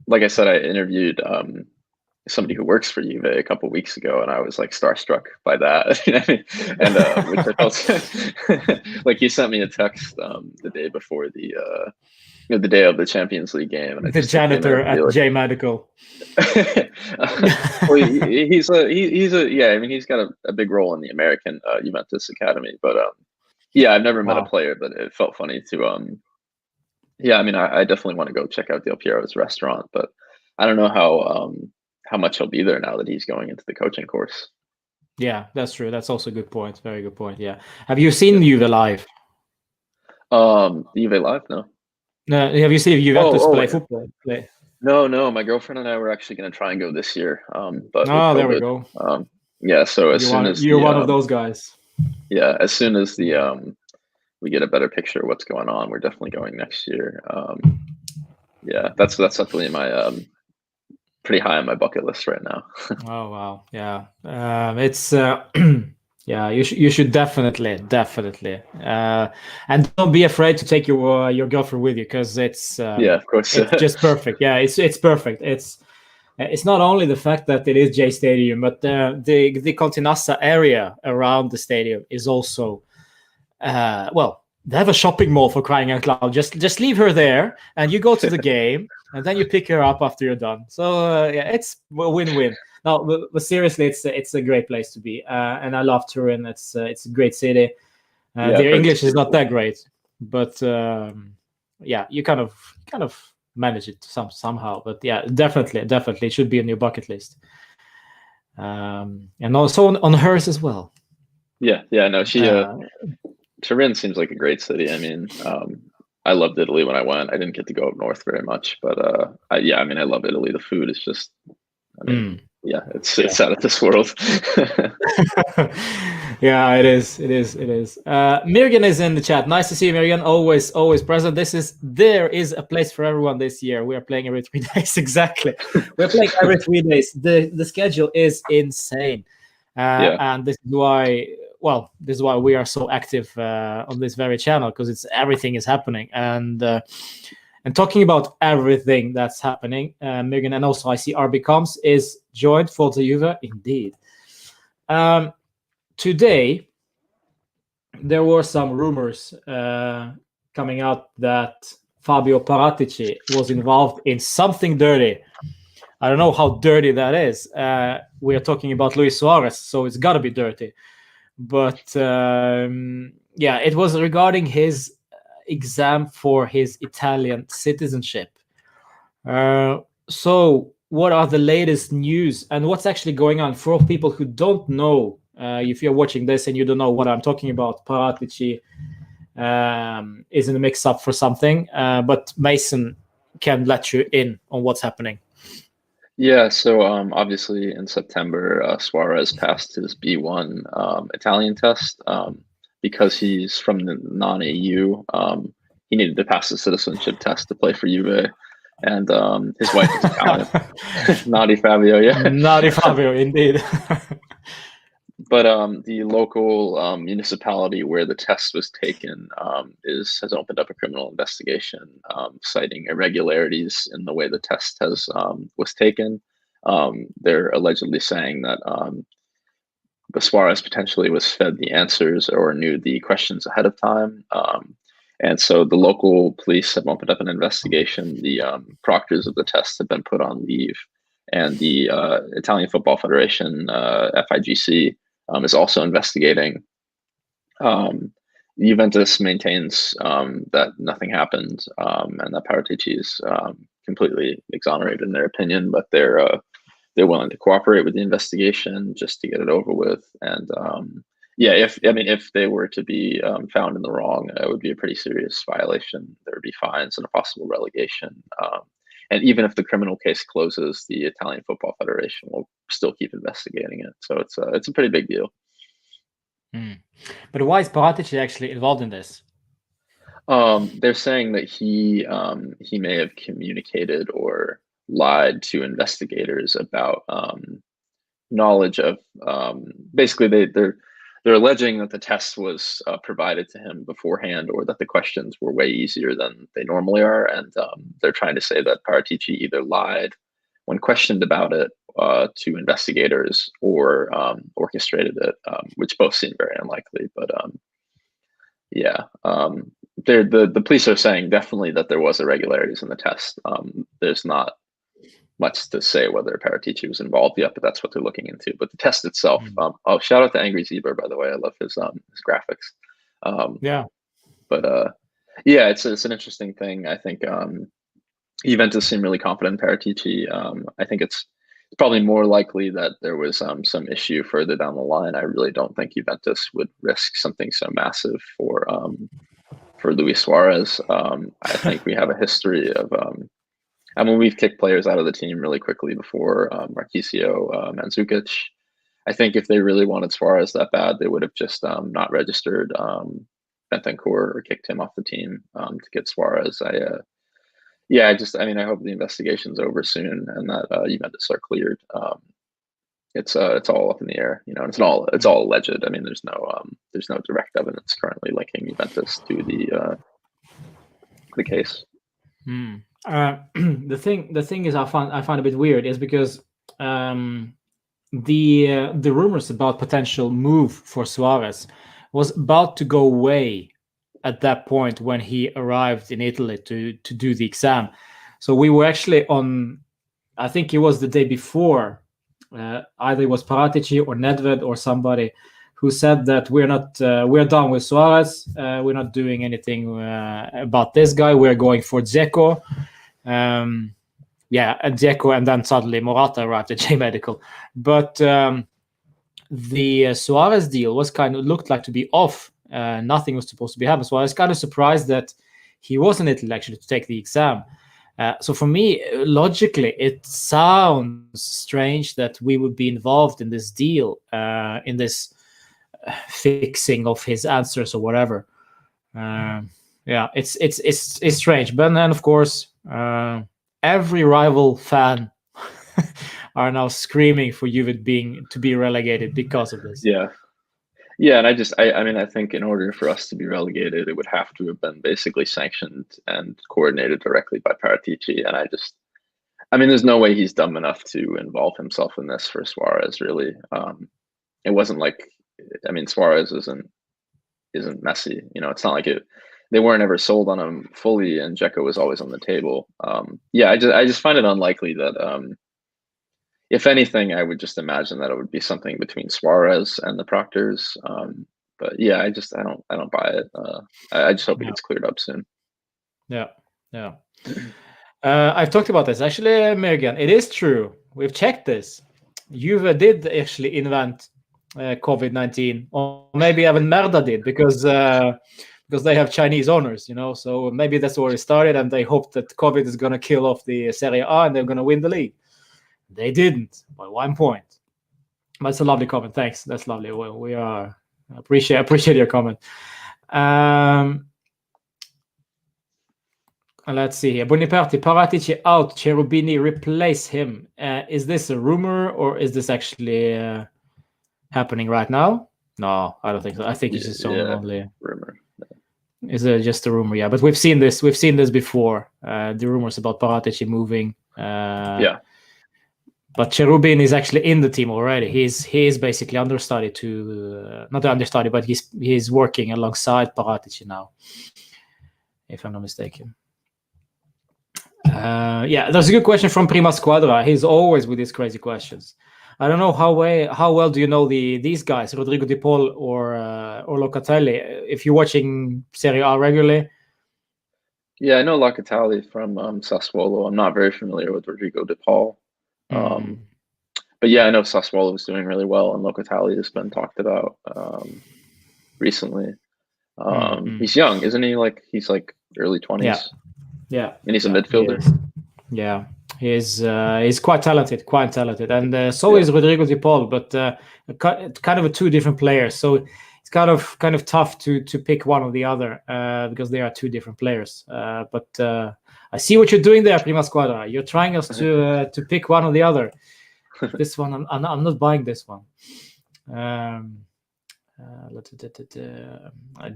like I said, I interviewed somebody who works for Juve a couple weeks ago, and I was like starstruck by that. You know what I mean? And which I felt like he sent me a text the day before the day of the Champions League game, and I The just took the janitor interview. at J Medical. Well, he's yeah. I mean, he's got a big role in the American Juventus academy, but yeah, I've never met a Wow. player, but it felt funny to yeah. I mean, I definitely want to go check out Del Piero's restaurant, but I don't know how much he'll be there now that he's going into the coaching course. Yeah, that's true. That's also a good point. Very good point. Yeah. Have you seen Juve live? Juve live? No. No, have you seen Juventus Oh, play oh, football? Play? no. My girlfriend and I were actually going to try and go this year, but with Oh, there we COVID, go. yeah. So as soon as You're one of those guys. yeah, as soon as we get a better picture of what's going on, we're definitely going next year. Yeah, that's definitely my pretty high on my bucket list right now. Oh wow, yeah. It's yeah. You should definitely, and don't be afraid to take your girlfriend with you because Yeah, of course. it's just perfect. Yeah, it's perfect. It's not only the fact that it is J Stadium, but the Continassa area around the stadium is also well. They have a shopping mall for crying out loud. Just leave her there, and you go to the game, and then you pick her up after you're done. So yeah, it's a win-win. No, but seriously, it's a great place to be, and I love Turin. It's a great city. Yeah, I've Their heard it's English is not beautiful. that great, but yeah, you kind of manage it somehow. But yeah, definitely it should be on your bucket list, and also on hers as well. Yeah, no, Turin seems like a great city. I mean, I loved Italy when I went. I didn't get to go up north very much, but yeah, I mean, I love Italy. The food is just, I mean, yeah, it's out of this world. Yeah, it is. Mirgan is in the chat. Nice to see you, Mirgan. Always present. There is a place for everyone this year. We are playing every 3 days. Exactly. We're playing every 3 days. The schedule is insane. Yeah. And this is why we are so active on this very channel, because everything is happening. And talking about everything that's happening, Megan, and also I see RB Coms is joined for the Juve. Indeed. Today, there were some rumors coming out that Fabio Paratici was involved in something dirty. I don't know how dirty that is. We are talking about Luis Suarez, so it's got to be dirty. But yeah, it was regarding his exam for his Italian citizenship. So what are the latest news and what's actually going on for people who don't know? If you're watching this and you don't know what I'm talking about, Paratici is in the mix-up for something, but Mason can let you in on what's happening. Yeah, so obviously in September, Suarez passed his B1 Italian test. Because he's from the non-EU, he needed to pass the citizenship test to play for Juve. And his wife is Italian. Naughty Fabio, yeah. Naughty Fabio, indeed. But the local municipality where the test was taken has opened up a criminal investigation, citing irregularities in the way the test was taken. They're allegedly saying that Suarez potentially was fed the answers or knew the questions ahead of time. And so the local police have opened up an investigation. The proctors of the test have been put on leave, and the Italian Football Federation, FIGC, is also investigating. Juventus maintains that nothing happened, and that Paratici is completely exonerated in their opinion, but they're willing to cooperate with the investigation just to get it over with. And yeah, if they were to be found in the wrong, it would be a pretty serious violation. There would be fines and a possible relegation. And even if the criminal case closes, the Italian Football Federation will still keep investigating it. So it's a pretty big deal. But why is Paratici actually involved in this? They're saying that he may have communicated or lied to investigators about knowledge of basically they're alleging that the test was provided to him beforehand, or that the questions were way easier than they normally are, and they're trying to say that Paratici either lied when questioned about it to investigators, or orchestrated it, which both seem very unlikely. But yeah, the police are saying definitely that there was irregularities in the test. There's not much to say whether Paratici was involved yet, but that's what they're looking into. But the test itself, oh, shout out to Angry Zebra, by the way. I love his graphics. Yeah. But yeah, it's an interesting thing. I think Juventus seem really confident in Paratici. I think it's probably more likely that there was some issue further down the line. I really don't think Juventus would risk something so massive for Luis Suarez. I think we have a history of I mean, we've kicked players out of the team really quickly before, Marchisio, Mandzukic. I think if they really wanted Suarez that bad, they would have just not registered Bentancur or kicked him off the team to get Suarez. I mean, I hope the investigation's over soon and that Juventus are cleared. It's all up in the air, you know. And it's all alleged. I mean, there's no direct evidence currently linking Juventus to the case. The thing is, I find a bit weird is because the rumors about potential move for Suarez was about to go away at that point when he arrived in Italy to do the exam. So we were actually on, I think it was the day before, either it was Paratici or Nedved or somebody who said that we're done with Suarez. We're not doing anything about this guy. We're going for Dzeko. And Dzeko, and then suddenly Morata arrived at J Medical. But the Suarez deal was looked like to be off. Nothing was supposed to be happening. So I was kind of surprised that he wasn't in Italy actually to take the exam. So for me, logically, it sounds strange that we would be involved in this deal, in this fixing of his answers or whatever. It's strange. But then, of course, every rival fan are now screaming for Juve to be relegated because of this. Yeah, and I think in order for us to be relegated, it would have to have been basically sanctioned and coordinated directly by Paratici. And there's no way he's dumb enough to involve himself in this for Suarez, really. It wasn't like, Suarez isn't Messi. You know, it's not like they weren't ever sold on him fully, and Dzeko was always on the table. I just find it unlikely that, if anything, I would just imagine that it would be something between Suarez and the proctors. But yeah, I don't buy it. I just hope it gets cleared up soon. Yeah. I've talked about this actually, Megan. It is true. We've checked this. Juve did actually invent COVID-19, or maybe even Merda did, because they have Chinese owners, you know. So maybe that's where it started, and they hope that COVID is going to kill off the Serie A and they're going to win the league. They didn't by 1 point. But it's a lovely comment. Thanks. That's lovely. We appreciate your comment. Let's see here. Boniperti, Paratici out, Cherubini replace him. Is this a rumor or is this actually happening right now? No, I don't think so. I think it's just only rumor. Is it just a rumor? Yeah, but we've seen this before. The rumors about Paratici moving. But Cherubin is actually in the team already. He is basically understudy to not understudy, but he's working alongside Paratici now, if I'm not mistaken. That's a good question from Prima Squadra. He's always with these crazy questions. I don't know how well do you know these guys, Rodrigo Di Paul or Locatelli? If you're watching Serie A regularly. Yeah, I know Locatelli from Sassuolo. I'm not very familiar with Rodrigo Di Paul. But yeah, I know Sassuolo is doing really well, and Locatelli has been talked about recently. He's young, isn't he? He's early 20s. Yeah. And he's a midfielder. He's quite talented, and so is Rodrigo Di Paul, but kind of two different players. So it's kind of tough to pick one or the other because they are two different players. But I see what you're doing there, Prima Squadra. You're trying us to pick one or the other. This one, I'm not buying this one.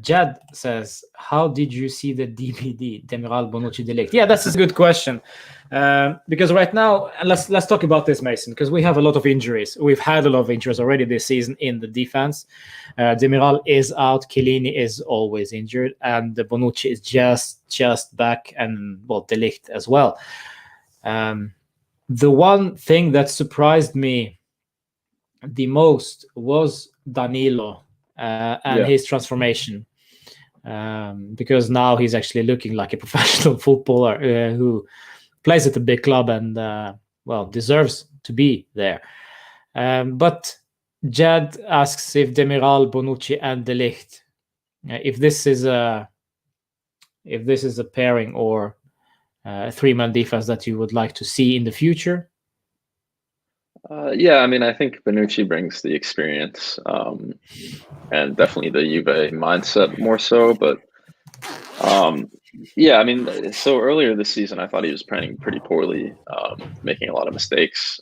Jad says, "How did you see the DBD, Demiral, Bonucci, De Ligt?" Yeah, that's a good question. Because right now, let's talk about this, Mason, because we have a lot of injuries. We've had a lot of injuries already this season in the defense. Demiral is out. Chiellini is always injured, and Bonucci is just back, and well, De Ligt as well. The one thing that surprised me the most was Danilo and his transformation, because now he's actually looking like a professional footballer who plays at a big club and well, deserves to be there. But Jad asks if Demiral, Bonucci, and De Ligt, if this is a pairing or a three-man defense that you would like to see in the future. Yeah, I mean, I think Bonucci brings the experience and definitely the Juve mindset more so. But yeah, I mean, so earlier this season, I thought he was playing pretty poorly, making a lot of mistakes.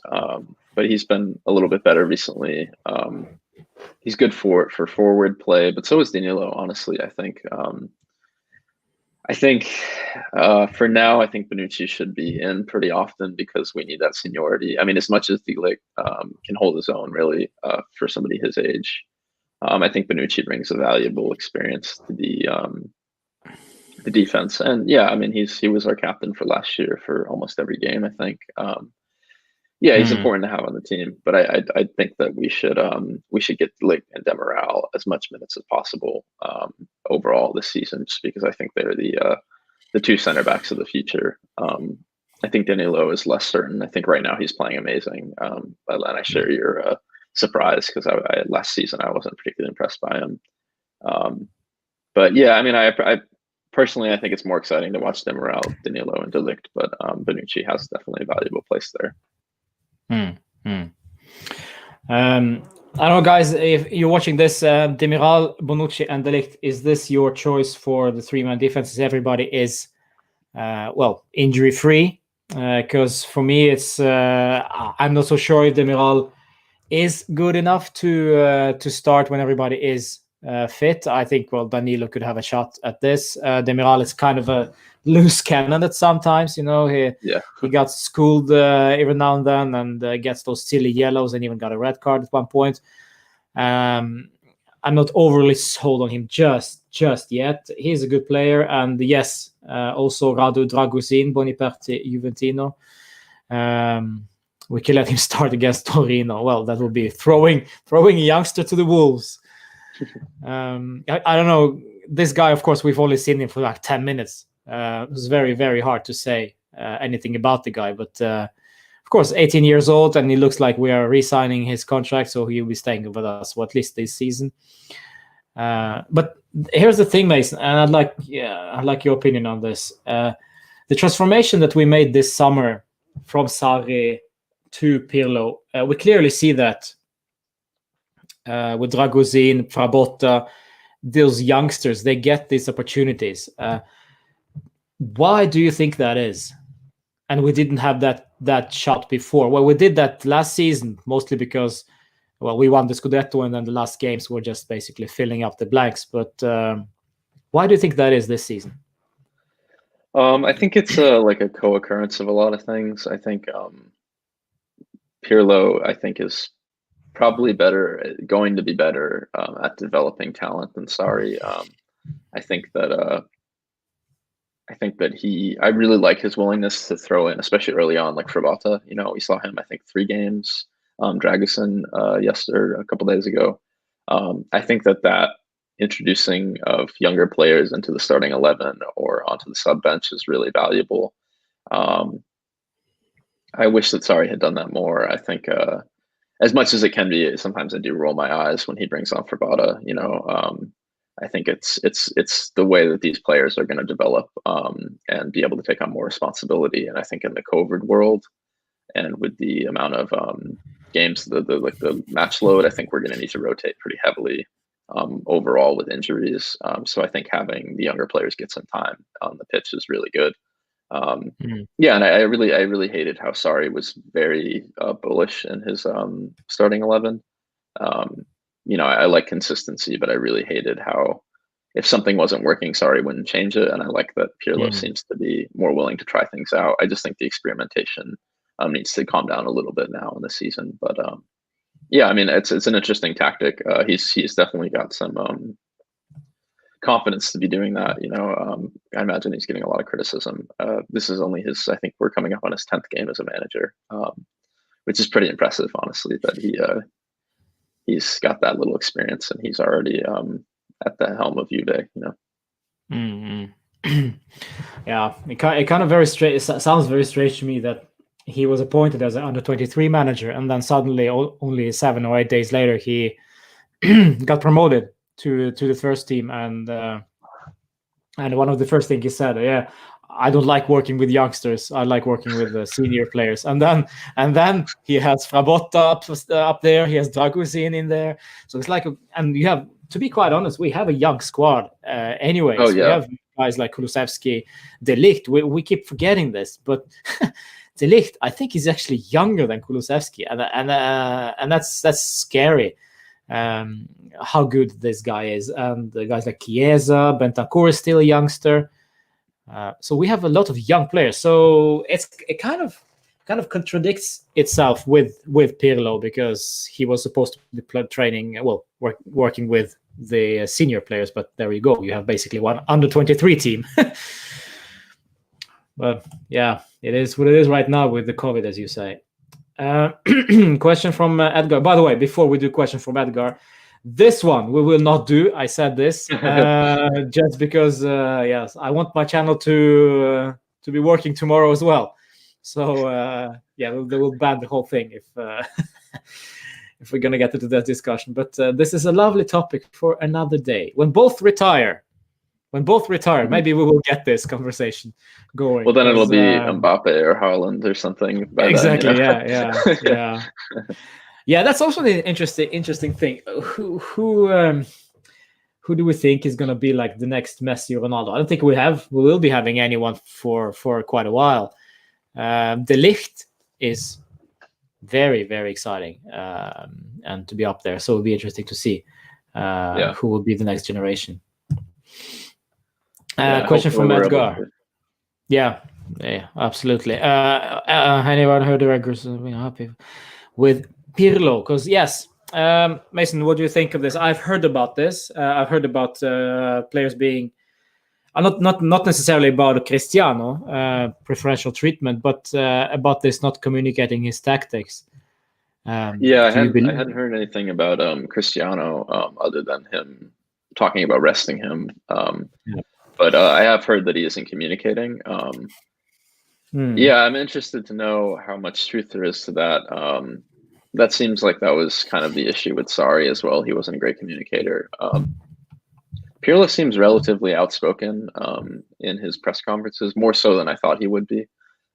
But he's been a little bit better recently. He's good for forward play, but so is Danilo, honestly, I think. For now, I think Bonucci should be in pretty often because we need that seniority. I mean, as much as De Ligt can hold his own, really, for somebody his age, I think Bonucci brings a valuable experience to the defense. And yeah, I mean, he was our captain for last year for almost every game, I think. Yeah, he's important to have on the team, but I think that we should get De Ligt and Demiral as much minutes as possible overall this season, just because I think they're the two center backs of the future. I think Danilo is less certain. I think right now he's playing amazing, and I share your surprise because last season I wasn't particularly impressed by him. But yeah, I mean, I personally I think it's more exciting to watch Demiral, Danilo, and De Ligt, but Bonucci has definitely a valuable place there. I don't know, guys, if you're watching this, Demiral, Bonucci, and De Ligt, is this your choice for the three-man defenses? Everybody is, well, injury-free. Because for me, it's I'm not so sure if Demiral is good enough to start when everybody is fit. I think, well, Danilo could have a shot at this. Demiral is kind of a loose cannon at sometimes, he got schooled every now and then and gets those silly yellows and even got a red card at one point. I'm not overly sold on him just yet. He's a good player, and yes, also Radu Dragusin, Boniperti, Juventino. We can let him start against Torino. Well, that would be throwing a youngster to the wolves. I don't know. This guy, of course, we've only seen him for like 10 minutes. It was very, very hard to say anything about the guy. But of course, 18 years old, and he looks like we are re-signing his contract, so he'll be staying with us for at least this season. But here's the thing, Mason, and I'd like your opinion on this. The transformation that we made this summer from Sarri to Pirlo, we clearly see that with Dragusin, Frabotta, those youngsters, they get these opportunities. Why do you think that is? And we didn't have that shot before. Well, we did that last season, mostly because, well, we won the Scudetto, and then the last games were just basically filling up the blanks. But why do you think that is this season? I think it's like a co-occurrence of a lot of things. I think Pirlo, I think, is probably going to be better at developing talent than Sarri. I think that I really like his willingness to throw in, especially early on, like Frabotta. We saw him, I think, 3 games. Dragusin a couple days ago. I think that introducing of younger players into the starting 11 or onto the sub bench is really valuable. I wish that Sarri had done that more. I think as much as it can be, sometimes I do roll my eyes when he brings on Frabotta. I think it's the way that these players are going to develop and be able to take on more responsibility. And I think in the COVID world and with the amount of games, the match load, I think we're going to need to rotate pretty heavily overall with injuries. So I think having the younger players get some time on the pitch is really good. Yeah, and I really hated how Sarri was very bullish in his starting 11. I like consistency, but I really hated how if something wasn't working, Sarri wouldn't change it. And I like that Pirlo seems to be more willing to try things out. I just think the experimentation needs to calm down a little bit now in the season. But yeah, I mean, it's an interesting tactic. He's definitely got some confidence to be doing that. I imagine he's getting a lot of criticism. This is only I think we're coming up on his 10th game as a manager, which is pretty impressive, honestly, that he's got that little experience and he's already at the helm of Juve. Yeah, it kind of very strange. It sounds very strange to me that he was appointed as an under-23 manager, and then suddenly, only 7 or 8 days later, he got promoted to the first team. And one of the first things he said, "Yeah, I don't like working with youngsters. I like working with senior players." And then he has Frabotta up there. He has Dragusin in there. So it's like, and you have, to be quite honest, we have a young squad anyways. Oh, yeah. We have guys like Kulusevski, De Ligt. We keep forgetting this, but De Ligt, I think he's actually younger than Kulusevski, and that's scary. How good this guy is, and the guys like Chiesa, Bentancur is still a youngster. So we have a lot of young players. So it kind of contradicts itself with Pirlo, because he was supposed to be training, working with the senior players, but there you go, you have basically one under-23 team. But yeah, it is what it is right now with the COVID, as you say. Question from Edgar. By the way, before we do question from Edgar, this one we will not do. I said this just because, yes, I want my channel to be working tomorrow as well. So yeah, they will ban the whole thing if if we're gonna get into that discussion. But this is a lovely topic for another day. When both retire, maybe we will get this conversation going. Well, then it'll be Mbappe or Haaland or something. Exactly. Then, Yeah. Yeah, that's also the interesting thing. Who do we think is going to be like the next Messi or Ronaldo? I don't think we will be having anyone for quite a while. De Ligt is very, very exciting, and to be up there. So it'll be interesting to see who will be the next generation. Question from Edgar. Yeah, absolutely. Anyone heard the records? Happy with Pirlo? Because yes, Mason, what do you think of this? I've heard about this. I've heard about players being not necessarily about Cristiano preferential treatment, but about this not communicating his tactics. I hadn't heard anything about Cristiano other than him talking about resting him. But I have heard that he isn't communicating. Yeah, I'm interested to know how much truth there is to that. That seems like that was kind of the issue with Sarri as well. He wasn't a great communicator. Pirlo seems relatively outspoken in his press conferences, more so than I thought he would be.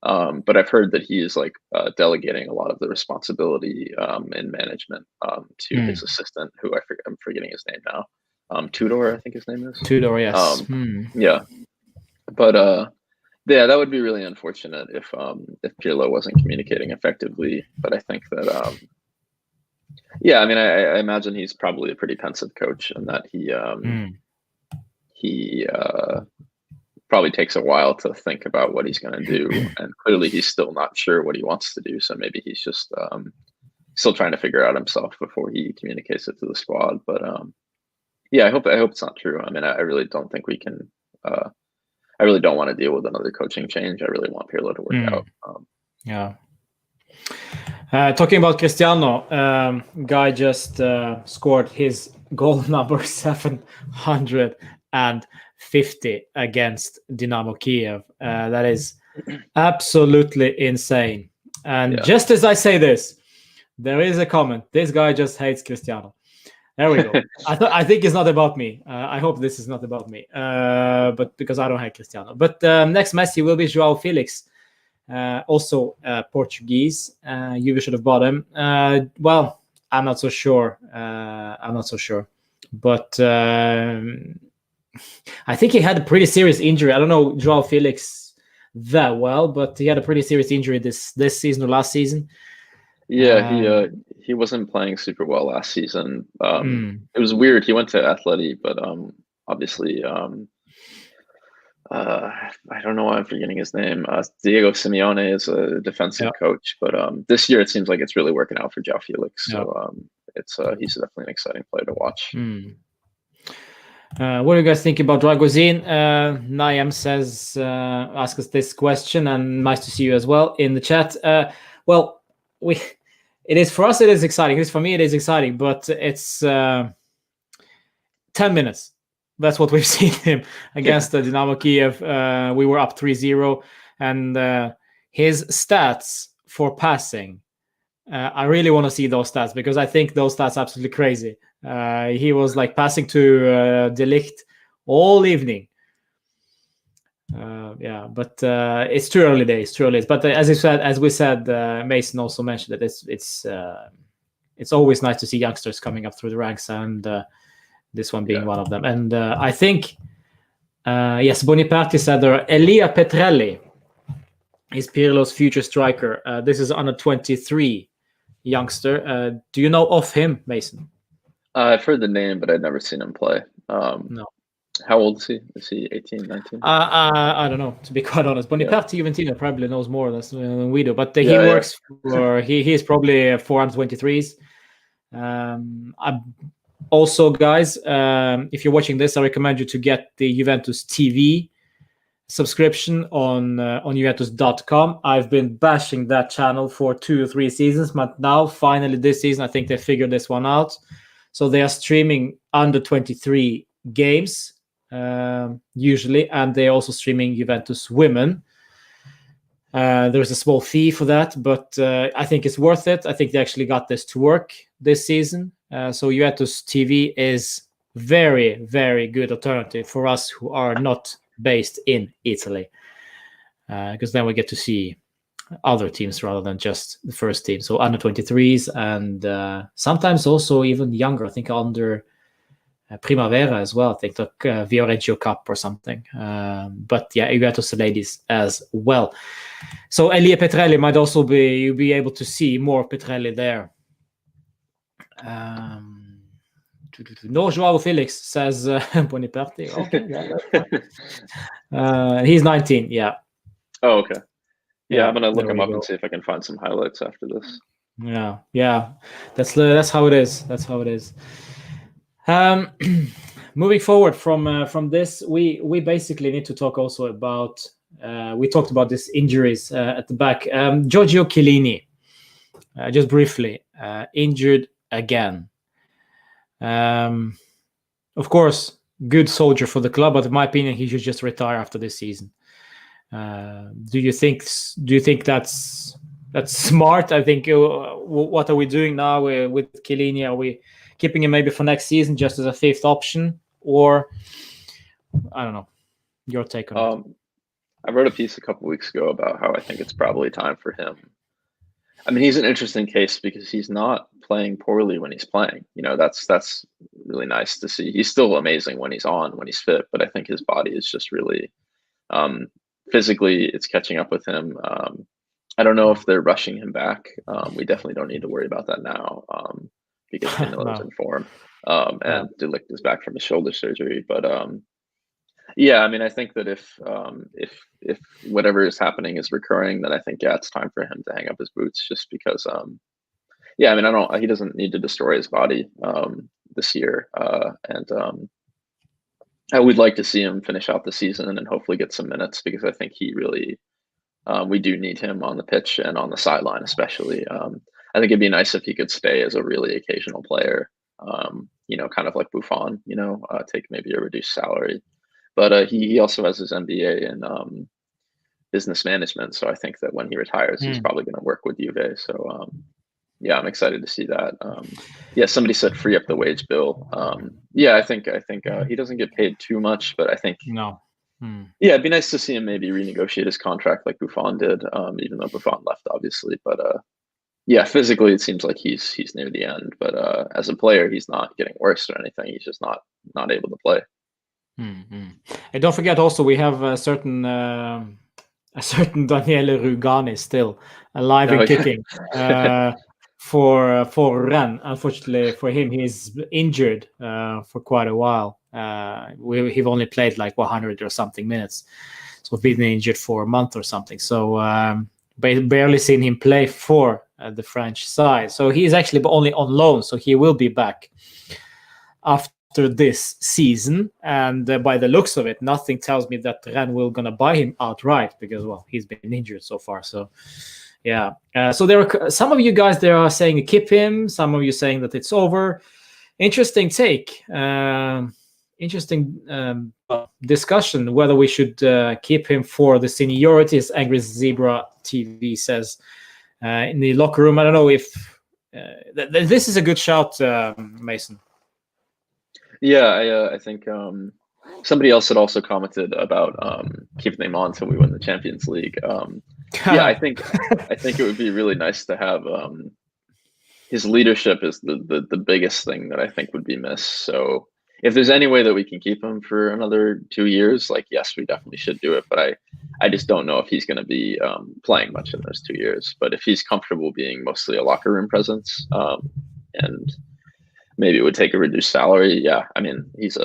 But I've heard that he is like delegating a lot of the responsibility in management to his assistant, who I'm forgetting his name now. Tudor, I think his name is. Tudor, yes. Yeah, but yeah, that would be really unfortunate if Pirlo wasn't communicating effectively. But I think that yeah, I mean, I imagine he's probably a pretty pensive coach, and that he probably takes a while to think about what he's going to do, and clearly he's still not sure what he wants to do. So maybe he's just still trying to figure out himself before he communicates it to the squad. But yeah, I hope it's not true. I mean, I really don't think we can. I really don't want to deal with another coaching change. I really want Pirlo to work out. Yeah. Talking about Cristiano, guy just scored his goal number 750 against Dynamo Kiev. That is absolutely insane. And just as I say this, there is a comment. This guy just hates Cristiano. There we go. I think it's not about me. I hope this is not about me, but because I don't hate Cristiano. But next Messi will be Joao Felix, also Portuguese. Juve should have bought him. Well, I'm not so sure. But I think he had a pretty serious injury. I don't know Joao Felix that well, but he had a pretty serious injury this season or last season. Yeah, he wasn't playing super well last season. It was weird. He went to Atleti, but obviously I don't know why I'm forgetting his name. Diego Simeone is a defensive coach, but this year it seems like it's really working out for João Felix. So it's he's definitely an exciting player to watch. What do you guys think about Dragozin? Niam says, ask us this question, and nice to see you as well in the chat. Well, it is for us. It is exciting. At least for me, it is exciting. But it's 10 minutes. That's what we've seen him against the Dynamo Kiev. We were up 3-0, and his stats for passing. I really want to see those stats because I think those stats are absolutely crazy. He was like passing to De Ligt all evening. But it's too early days. But as we said, Mason also mentioned that it's always nice to see youngsters coming up through the ranks, and this one being one of them. And I think, yes, Boniperti said there, Elia Petrelli is Pirlo's future striker. This is under 23 youngster. Do you know of him, Mason? I've heard the name, but I've never seen him play. No. How old is he? Is he 18, 19? I don't know, to be quite honest. Boniperti Juventino probably knows more than we do, but he works for he is probably 423s. Also, guys, if you're watching this, I recommend you to get the Juventus TV subscription on Juventus.com. I've been bashing that channel for 2 or 3 seasons, but now finally this season, I think they figured this one out. So they are streaming under 23 games usually, and they're also streaming Juventus Women. There's a small fee for that, but I think it's worth it. I think they actually got this to work this season. So Juventus TV is very, very good alternative for us who are not based in Italy, because then we get to see other teams rather than just the first team. So under 23s and sometimes also even younger. I think under Primavera as well. I think like Viareggio Cup or something. But yeah, Juventus ladies as well. So Elia Petrelli might also you'll be able to see more Petrelli there. No, João Felix says Boniperti. Okay, he's 19. Yeah. Oh, okay. Yeah, I'm gonna look him up and see if I can find some highlights after this. Yeah. That's how it is. That's how it is. Moving forward from this, we basically need to talk also about. We talked about these injuries at the back. Giorgio Chiellini, just briefly, injured again. Of course, good soldier for the club, but in my opinion, he should just retire after this season. Do you think that's smart? I think what are we doing now with Chiellini? Are we keeping him maybe for next season just as a 5th option, or I don't know? Your take on it. I wrote a piece a couple weeks ago about how I think it's probably time for him. I mean, he's an interesting case because he's not playing poorly when he's playing. You know, that's really nice to see. He's still amazing when he's fit, but I think his body is just really physically, it's catching up with him. I don't know if they're rushing him back. We definitely don't need to worry about that now because Danilo's in form and De Ligt is back from his shoulder surgery. But yeah, I mean, I think that if whatever is happening is recurring, then I think it's time for him to hang up his boots. Just because, yeah, I mean, he doesn't need to destroy his body this year, and I would like to see him finish out the season and hopefully get some minutes because I think he really, we do need him on the pitch and on the sideline, especially. I think it'd be nice if he could stay as a really occasional player, you know, kind of like Buffon, you know, take maybe a reduced salary. But he also has his MBA in business management. So I think that when he retires, he's probably going to work with Juve. So yeah, I'm excited to see that. Yeah, somebody said free up the wage bill. Yeah, I think he doesn't get paid too much, but I think no. Yeah, it'd be nice to see him maybe renegotiate his contract like Buffon did, even though Buffon left, obviously. But yeah, physically it seems like he's near the end. But as a player, he's not getting worse or anything. He's just not able to play. And don't forget, also we have a certain Daniele Rugani still alive and kicking. for Ren. Unfortunately for him, he's injured for quite a while. He've only played like 100 or something minutes, so been injured for a month or something. So barely seen him play for the French side. So he's actually only on loan, so he will be back after this season. And by the looks of it, nothing tells me that Ren will gonna buy him outright because, well, he's been injured so far. So yeah. So there are some of you guys there are saying keep him. Some of you saying that it's over. Interesting take. Interesting discussion whether we should keep him for the seniority, as Angry Zebra TV says in the locker room. I don't know if this is a good shout, Mason. Yeah, I think somebody else had also commented about keeping him on until we win the Champions League. Yeah, I think it would be really nice to have his leadership is the biggest thing that I think would be missed. So if there's any way that we can keep him for another 2 years, like, yes, we definitely should do it. But I just don't know if he's going to be playing much in those 2 years. But if he's comfortable being mostly a locker room presence, and maybe it would take a reduced salary. Yeah, I mean, he's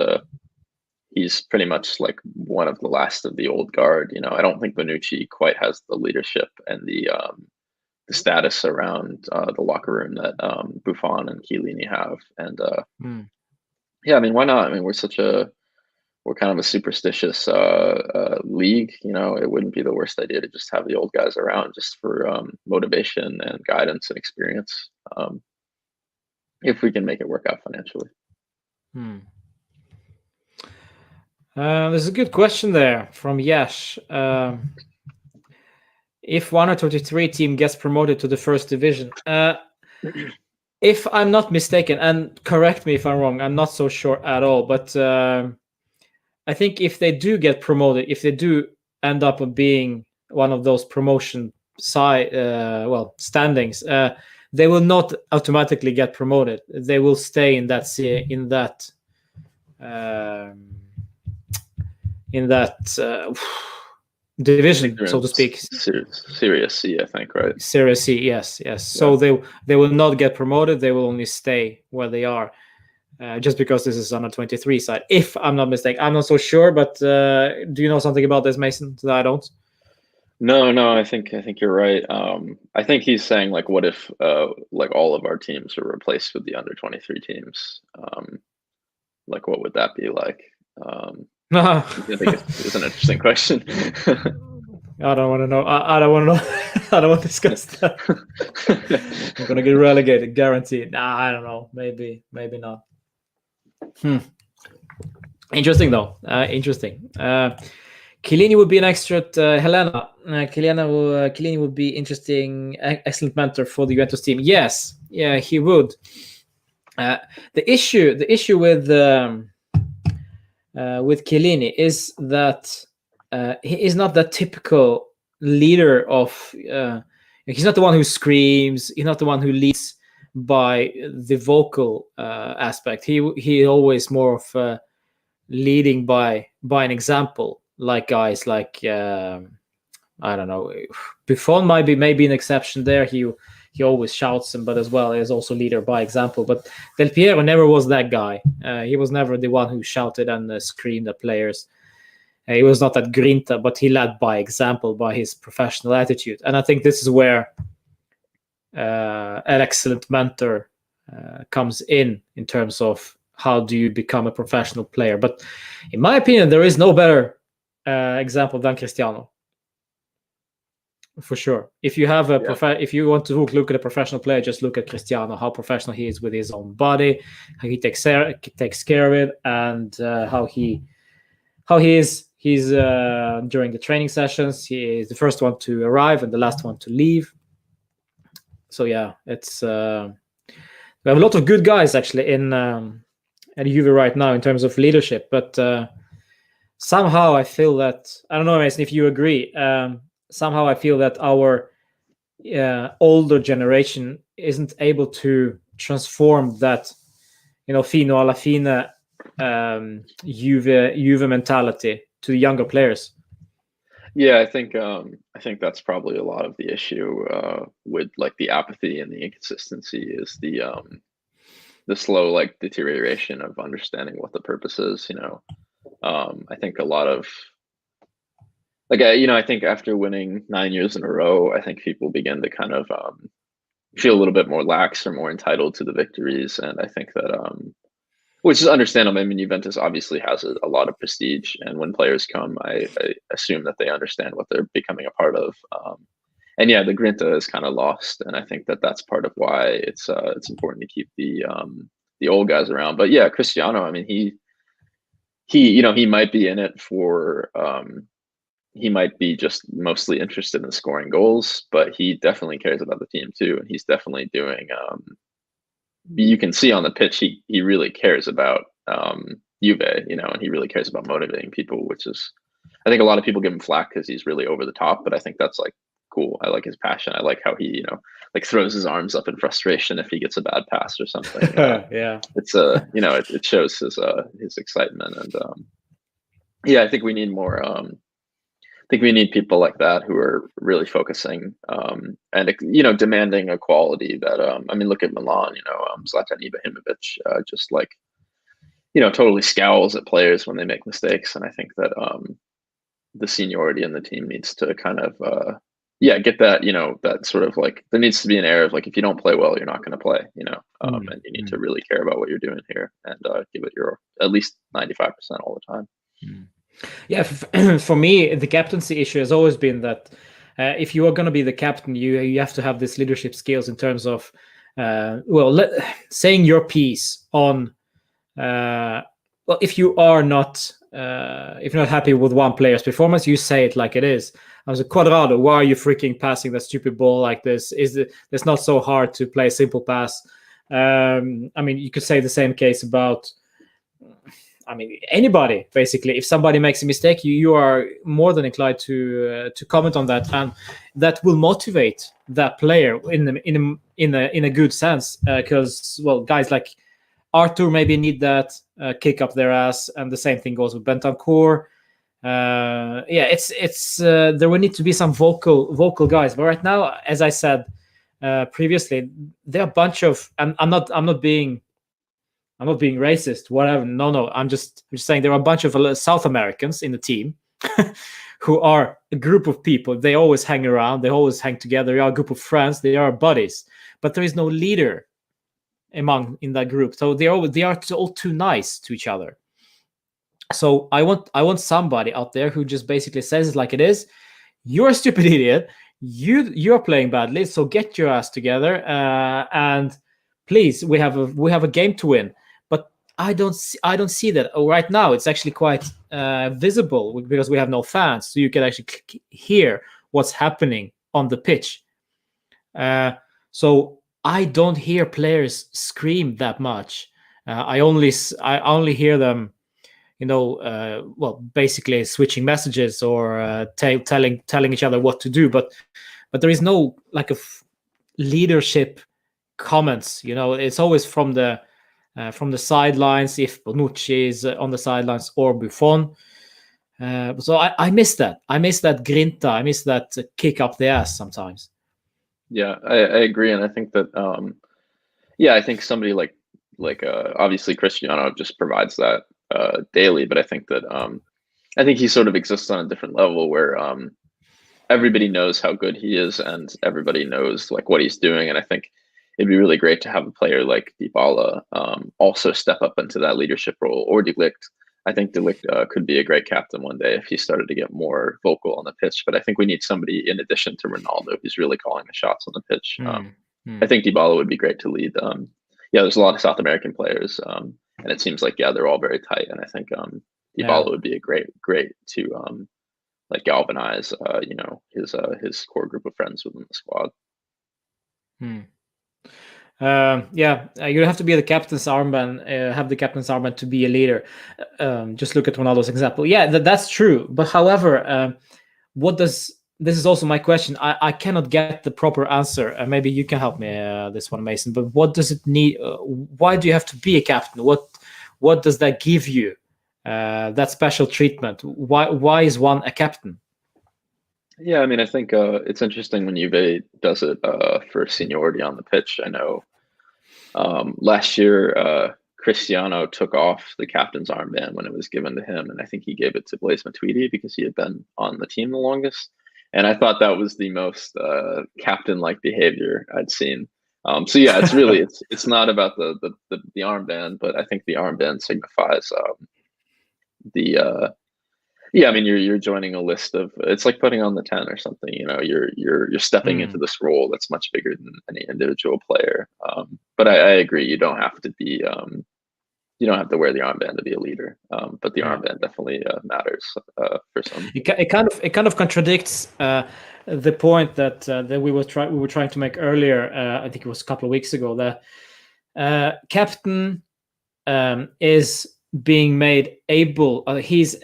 pretty much like one of the last of the old guard. You know, I don't think Bonucci quite has the leadership and the status around the locker room that Buffon and Chiellini have. And yeah, I mean, why not? I mean, we're kind of a superstitious league. You know, it wouldn't be the worst idea to just have the old guys around just for motivation and guidance and experience, if we can make it work out financially. There's a good question there from Yash. If 123 team gets promoted to the first division, if I'm not mistaken, and correct me if I'm wrong, I'm not so sure at all, but I think if they do get promoted, if they do end up being one of those promotion standings, they will not automatically get promoted. They will stay in that division, so to speak. Series C, I think, right? Series C, yes. Yeah. So they will not get promoted. They will only stay where they are, just because this is on a 23 side. If I'm not mistaken, I'm not so sure. But do you know something about this, Mason? That I don't. No, I think you're right. I think he's saying, like, what if like all of our teams were replaced with the under 23 teams? Like, what would that be like? I think it's an interesting question. I don't want to know. I don't want to know. I don't want to discuss that. I'm gonna get relegated, guaranteed. Nah, I don't know. Maybe not. Interesting though. Interesting. Chiellini would be an extra at Helena. Chiellini would be interesting, excellent mentor for the Juventus team. Yes, yeah, he would. The issue with Chiellini is that he is not that typical leader of. He's not the one who screams. He's not the one who leads by the vocal aspect. He always more of leading by an example. Like guys like I don't know, Buffon might be maybe an exception there. He always shouts him, but as well is also leader by example. But Del Piero never was that guy. He was never the one who shouted and screamed at players. He was not that grinta, but he led by example, by his professional attitude. And I think this is where an excellent mentor comes in terms of how do you become a professional player. But in my opinion, there is no better example than Cristiano, for sure. If you have if you want to look at a professional player, just look at Cristiano, how professional he is with his own body, how he takes care of it, and how he is. He's during the training sessions, he is the first one to arrive and the last one to leave. So yeah, it's we have a lot of good guys actually in at Juve right now in terms of leadership, but somehow I feel that, I don't know, Mason, if you agree, somehow I feel that our older generation isn't able to transform that, fino alla fine Juve mentality to the younger players. Yeah, I think that's probably a lot of the issue with like the apathy and the inconsistency is the slow like deterioration of understanding what the purpose is. I think a lot of like I think after winning 9 years in a row, I think people begin to kind of feel a little bit more lax or more entitled to the victories, and I think that which is understandable. I mean, Juventus obviously has a lot of prestige, and when players come, I assume that they understand what they're becoming a part of. And yeah, the Grinta is kind of lost, and I think that that's part of why it's important to keep the old guys around. But yeah, Cristiano, I mean, he might be in it for he might be just mostly interested in scoring goals, but he definitely cares about the team too, and he's definitely doing. You can see on the pitch he really cares about Juve, and he really cares about motivating people, which is I think a lot of people give him flack because he's really over the top, but I think that's like cool. I like his passion. I like how he like throws his arms up in frustration if he gets a bad pass or something. Yeah. It's it shows his excitement, and yeah, I think we need more. I think we need people like that who are really focusing and demanding a quality that I mean, look at Milan. Zlatan Ibrahimovic just like totally scowls at players when they make mistakes, and I think that the seniority in the team needs to kind of get that that sort of like there needs to be an air of like if you don't play well, you're not going to play. And you need to really care about what you're doing here and give it your at least 95% all the time. Yeah, for me, the captaincy issue has always been that if you are going to be the captain, you have to have this leadership skills in terms of saying your piece on. If you are not if you're not happy with one player's performance, you say it like it is. I was a Cuadrado. Why are you freaking passing that stupid ball like this? It's not so hard to play a simple pass. I mean, you could say the same case about. I mean, anybody basically. If somebody makes a mistake, you are more than inclined to comment on that, and that will motivate that player in a good sense. Because guys like Arthur maybe need that kick up their ass, and the same thing goes with Bentancur. It's there will need to be some vocal guys. But right now, as I said previously, there are a bunch of. And I'm not being racist, whatever. No. I'm just saying there are a bunch of South Americans in the team who are a group of people. They always hang around. They always hang together. They are a group of friends. They are buddies. But there is no leader in that group. So they are all too nice to each other. So I want somebody out there who just basically says it like it is. You're a stupid idiot. You're playing badly. So get your ass together and please, we have a game to win. But I don't see that right now. It's actually quite visible because we have no fans, so you can actually hear what's happening on the pitch. So I don't hear players scream that much. I only hear them, basically switching messages or telling each other what to do. But there is no like a leadership comments. It's always from the sidelines, if Bonucci is on the sidelines or Buffon. So I miss that. I miss that grinta. I miss that kick up the ass sometimes. Yeah, I agree, and I think that I think somebody like obviously Cristiano just provides that daily, but I think that I think he sort of exists on a different level where everybody knows how good he is and everybody knows like what he's doing, and I think it'd be really great to have a player like Dybala also step up into that leadership role, or De Ligt. I think De Ligt could be a great captain one day if he started to get more vocal on the pitch. But I think we need somebody in addition to Ronaldo who's really calling the shots on the pitch. I think Dybala would be great to lead. There's a lot of South American players, and it seems like they're all very tight. And I think Dybala would be a great to like galvanize his core group of friends within the squad. You have to be the captain's armband, have the captain's armband to be a leader. Just look at Ronaldo's example. Yeah, that's true. But however, this is also my question. I cannot get the proper answer. Maybe you can help me this one, Mason. But what does it need? Why do you have to be a captain? What does that give you? That special treatment? Why is one a captain? Yeah, I mean, I think it's interesting when Juve does it for seniority on the pitch. I know last year Cristiano took off the captain's armband when it was given to him, and I think he gave it to Blaise Matuidi because he had been on the team the longest. And I thought that was the most captain-like behavior I'd seen. So yeah, it's not about the armband, but I think the armband signifies the yeah, I mean, you're joining a list of. It's like putting on the 10 or something. You know, you're stepping into this role that's much bigger than any individual player. But I agree, you don't have to be. You don't have to wear the armband to be a leader. But the Yeah. armband definitely matters for some. It kind of contradicts the point that we were trying to make earlier. I think it was a couple of weeks ago. The captain is being made able. He's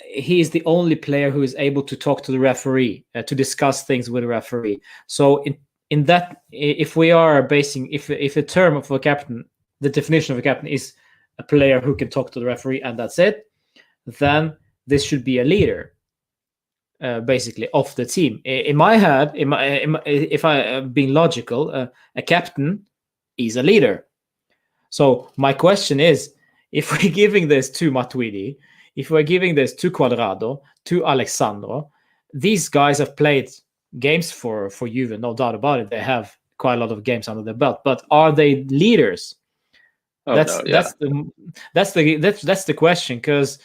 the only player who is able to talk to the referee, to discuss things with the referee. So in that, if we are basing, if a term of a captain, the definition of a captain is a player who can talk to the referee and that's it, then this should be a leader, basically, of the team. In my head, if I am being logical, a captain is a leader. So my question is, if we're giving this to Matuidi, if we're giving this to Cuadrado, to Alexandro, these guys have played games for Juve, no doubt about it. They have quite a lot of games under their belt, but are they leaders? Oh That's no, yeah, that's the question, because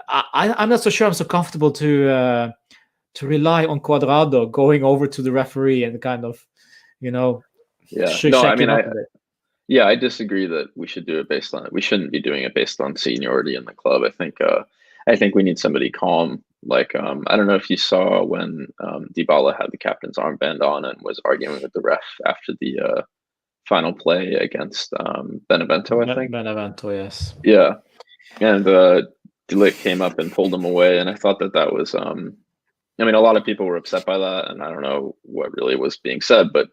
I'm not so sure I'm so comfortable to rely on Cuadrado going over to the referee and kind of, yeah. No, I shake mean, him up a bit. yeah, I disagree that we should do it based on it. We shouldn't be doing it based on seniority in the club. I think we need somebody calm. Like I don't know if you saw when Dybala had the captain's armband on and was arguing with the ref after the final play against Benevento, I think. Benevento, yes. Yeah, and Delict came up and pulled him away, and I thought that was. I mean, a lot of people were upset by that, and I don't know what really was being said, but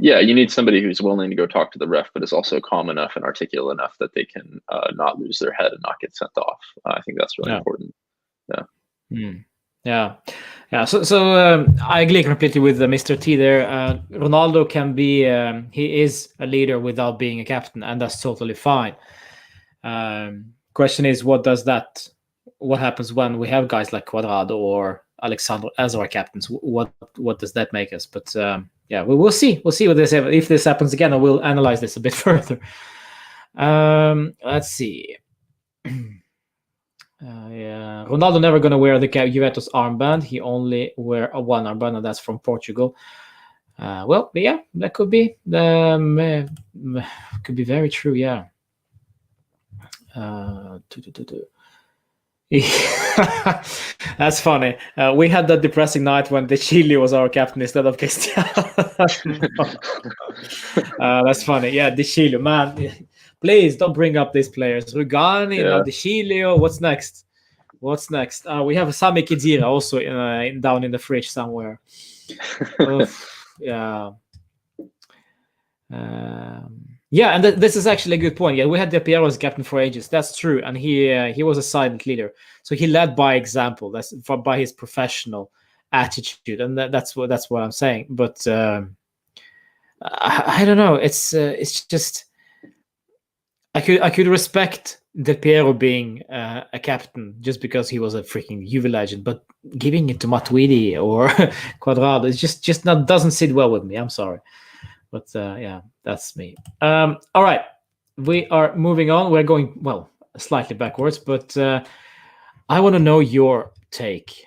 yeah, you need somebody who's willing to go talk to the ref, but is also calm enough and articulate enough that they can not lose their head and not get sent off. I think that's really important. Yeah. Yeah. So I agree completely with Mr. T there. Ronaldo can be, he is a leader without being a captain, and that's totally fine. Question is, what happens when we have guys like Cuadrado or Alexandro as our captains? What does that make us? But yeah, we'll see. We'll see if this happens again, and we'll analyze this a bit further. Let's see. Yeah, Ronaldo never gonna wear the Juventus armband. He only wear a one armband, and that's from Portugal. Well, yeah, that could be very true. Yeah. That's funny. We had that depressing night when De Chile was our captain instead of Cristiano. That's funny. Yeah, De Chile, man. Please don't bring up these players. Rugani, Yeah. now De Chile. What's next? We have Sami Khedira also down in the fridge somewhere. Yeah. Yeah, and this is actually a good point. Yeah, we had Del Piero as captain for ages. That's true, and he was a silent leader. So he led by example. That's by his professional attitude, and that's what I'm saying. But I don't know. It's just I could respect Del Piero being a captain just because he was a freaking Juve legend, but giving it to Matuidi or Cuadrado, it just doesn't sit well with me. I'm sorry. But yeah, that's me. All right, we are moving on. We're going, well, slightly backwards, but I want to know your take,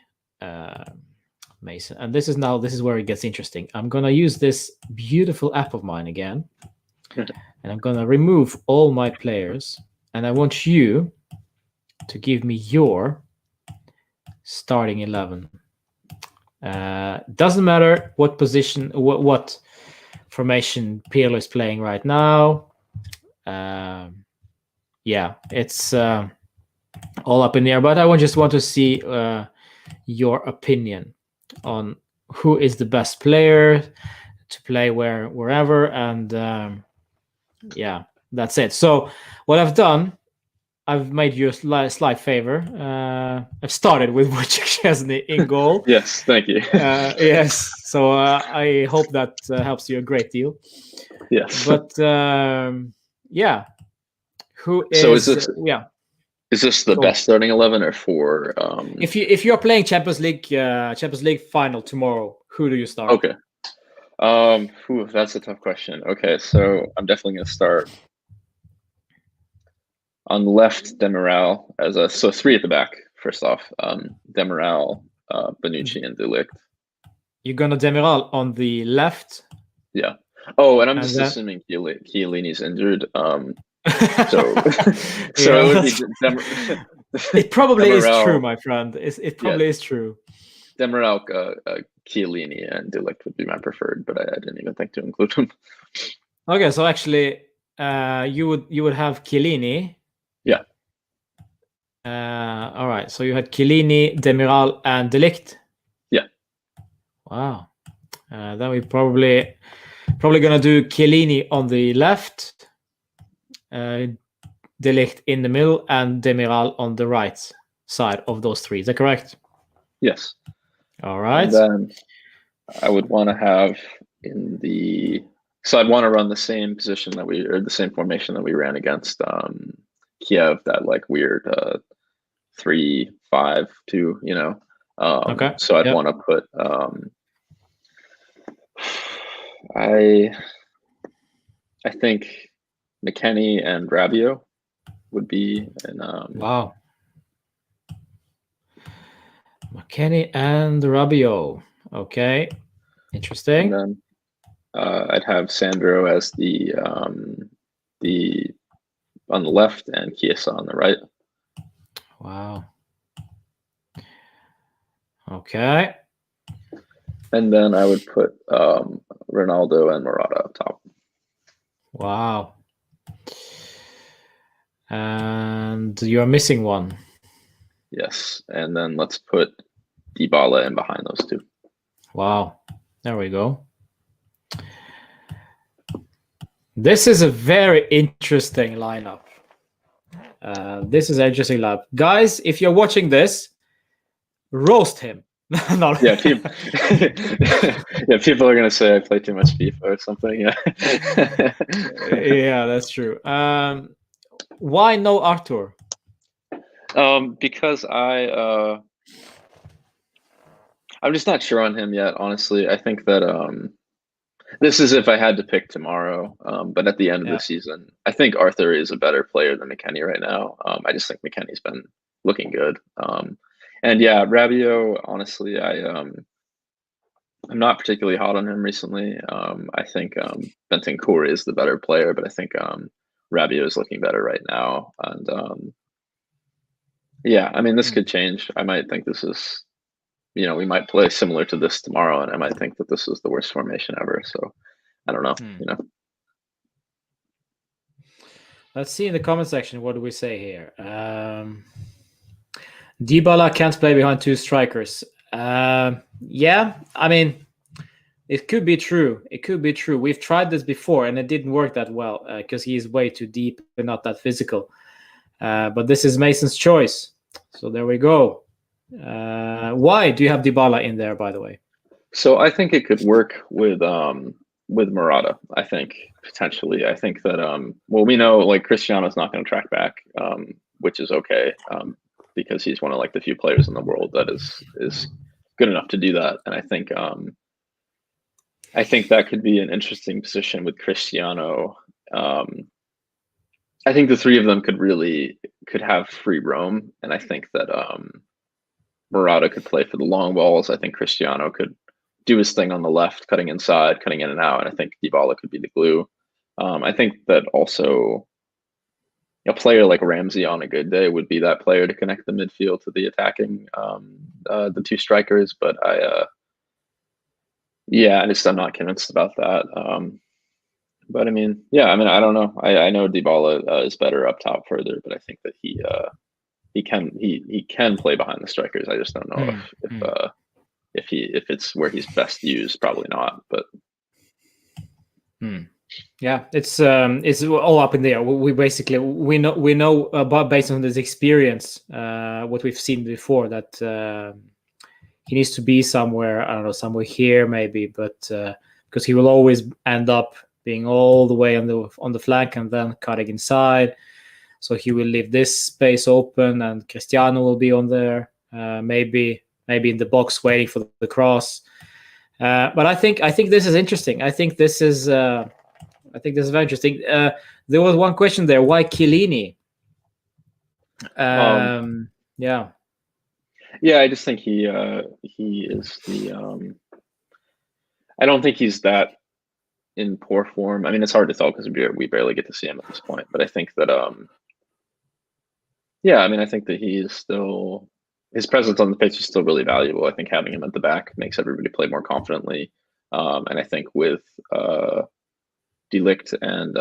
Mason. And this is where it gets interesting. I'm going to use this beautiful app of mine again, and I'm going to remove all my players, and I want you to give me your starting 11. Doesn't matter what position, what formation Pirlo is playing right now. Yeah, it's all up in the air, but I just want to see your opinion on who is the best player to play wherever, and yeah, that's it. So what I've done I've made you a slight favor. I've started with Wojciech Szczesny in goal. Yes, thank you. Yes, so I hope that helps you a great deal. Yes. But yeah, who is? So is this yeah? Is this the Cool. best starting 11 or for? If you're playing Champions League final tomorrow, who do you start? Okay. That's a tough question. Okay, so I'm definitely gonna start on the left, Demiral so 3 at the back. First off, Demiral, Bonucci, and De Ligt. You're gonna Demiral on the left. Yeah. Oh, and I'm just then... assuming Chiellini's injured. So yeah, it would be it probably Demiral, is true, my friend. It probably is true. Demiral, Chiellini, and De Ligt would be my preferred, but I didn't even think to include him. Okay, so actually, you would have Chiellini. Yeah. All right. So you had Chiellini, Demiral, and De Ligt. Yeah. Wow. Then we probably gonna do Chiellini on the left, De Ligt in the middle, and Demiral on the right side of those 3. Is that correct? Yes. All right. And then I would want to have so I'd want to run the same position the same formation that we ran against Kiev, that like weird 3-5-2, Okay. So I'd want to put I think McKennie and Rabiot would be in wow. McKennie and Rabiot. Okay. Interesting. And then I'd have Sandro as the on the left and Chiesa on the right. Wow. Okay. And then I would put Ronaldo and Morata up top. Wow. And you're missing one. Yes. And then let's put Dybala in behind those 2. Wow. There we go. This is a very interesting lineup. Guys, if you're watching this, roast him. No. Yeah, people, people are gonna say I play too much FIFA or something. Yeah. Yeah, that's true. Why no Arthur? Because I'm just not sure on him yet. Honestly, I think that this is if I had to pick tomorrow. But at the end of the season, I think Arthur is a better player than McKennie right now. I just think McKennie's been looking good. And yeah, Rabiot, honestly, I'm not particularly hot on him recently. I think Bentancur is the better player, but I think Rabiot is looking better right now. And yeah, I mean, this could change. I might think this is, we might play similar to this tomorrow, and I might think that this is the worst formation ever. So I don't know, Let's see in the comment section, what do we say here? Dybala can't play behind 2 strikers. Yeah, I mean, it could be true. It could be true. We've tried this before, and it didn't work that well because he's way too deep and not that physical. But this is Mason's choice. So there we go. Why do you have Dybala in there, by the way? So I think it could work with Morata. I think potentially. I think that well, we know like Cristiano's not going to track back, which is okay because he's one of like the few players in the world that is good enough to do that. And I think that could be an interesting position with Cristiano. I think the 3 of them could have free roam, and I think that Morata could play for the long balls. I think Cristiano could do his thing on the left, cutting inside, cutting in and out, and I think Dybala could be the glue. I think that also a player like Ramsey on a good day would be that player to connect the midfield to the attacking, the 2 strikers. But I'm not convinced about that. But I mean, yeah, I mean, I don't know. I know Dybala is better up top further, but I think that he can play behind the strikers. I just don't know if it's where he's best used. Probably not. But Yeah, it's all up in there. We basically we know about, based on this experience, what we've seen before, that he needs to be somewhere. I don't know, somewhere here maybe, but because he will always end up being all the way on the flank and then cutting inside. So he will leave this space open, and Cristiano will be on there, maybe in the box waiting for the cross. But I think this is interesting. I think this is very interesting. There was one question there: why Chiellini? Yeah. Yeah, I just think he is the. I don't think he's that in poor form. I mean, it's hard to tell because we barely get to see him at this point. But I think that yeah, I mean, I think that he is still, his presence on the pitch is still really valuable. I think having him at the back makes everybody play more confidently. And I think with De Ligt and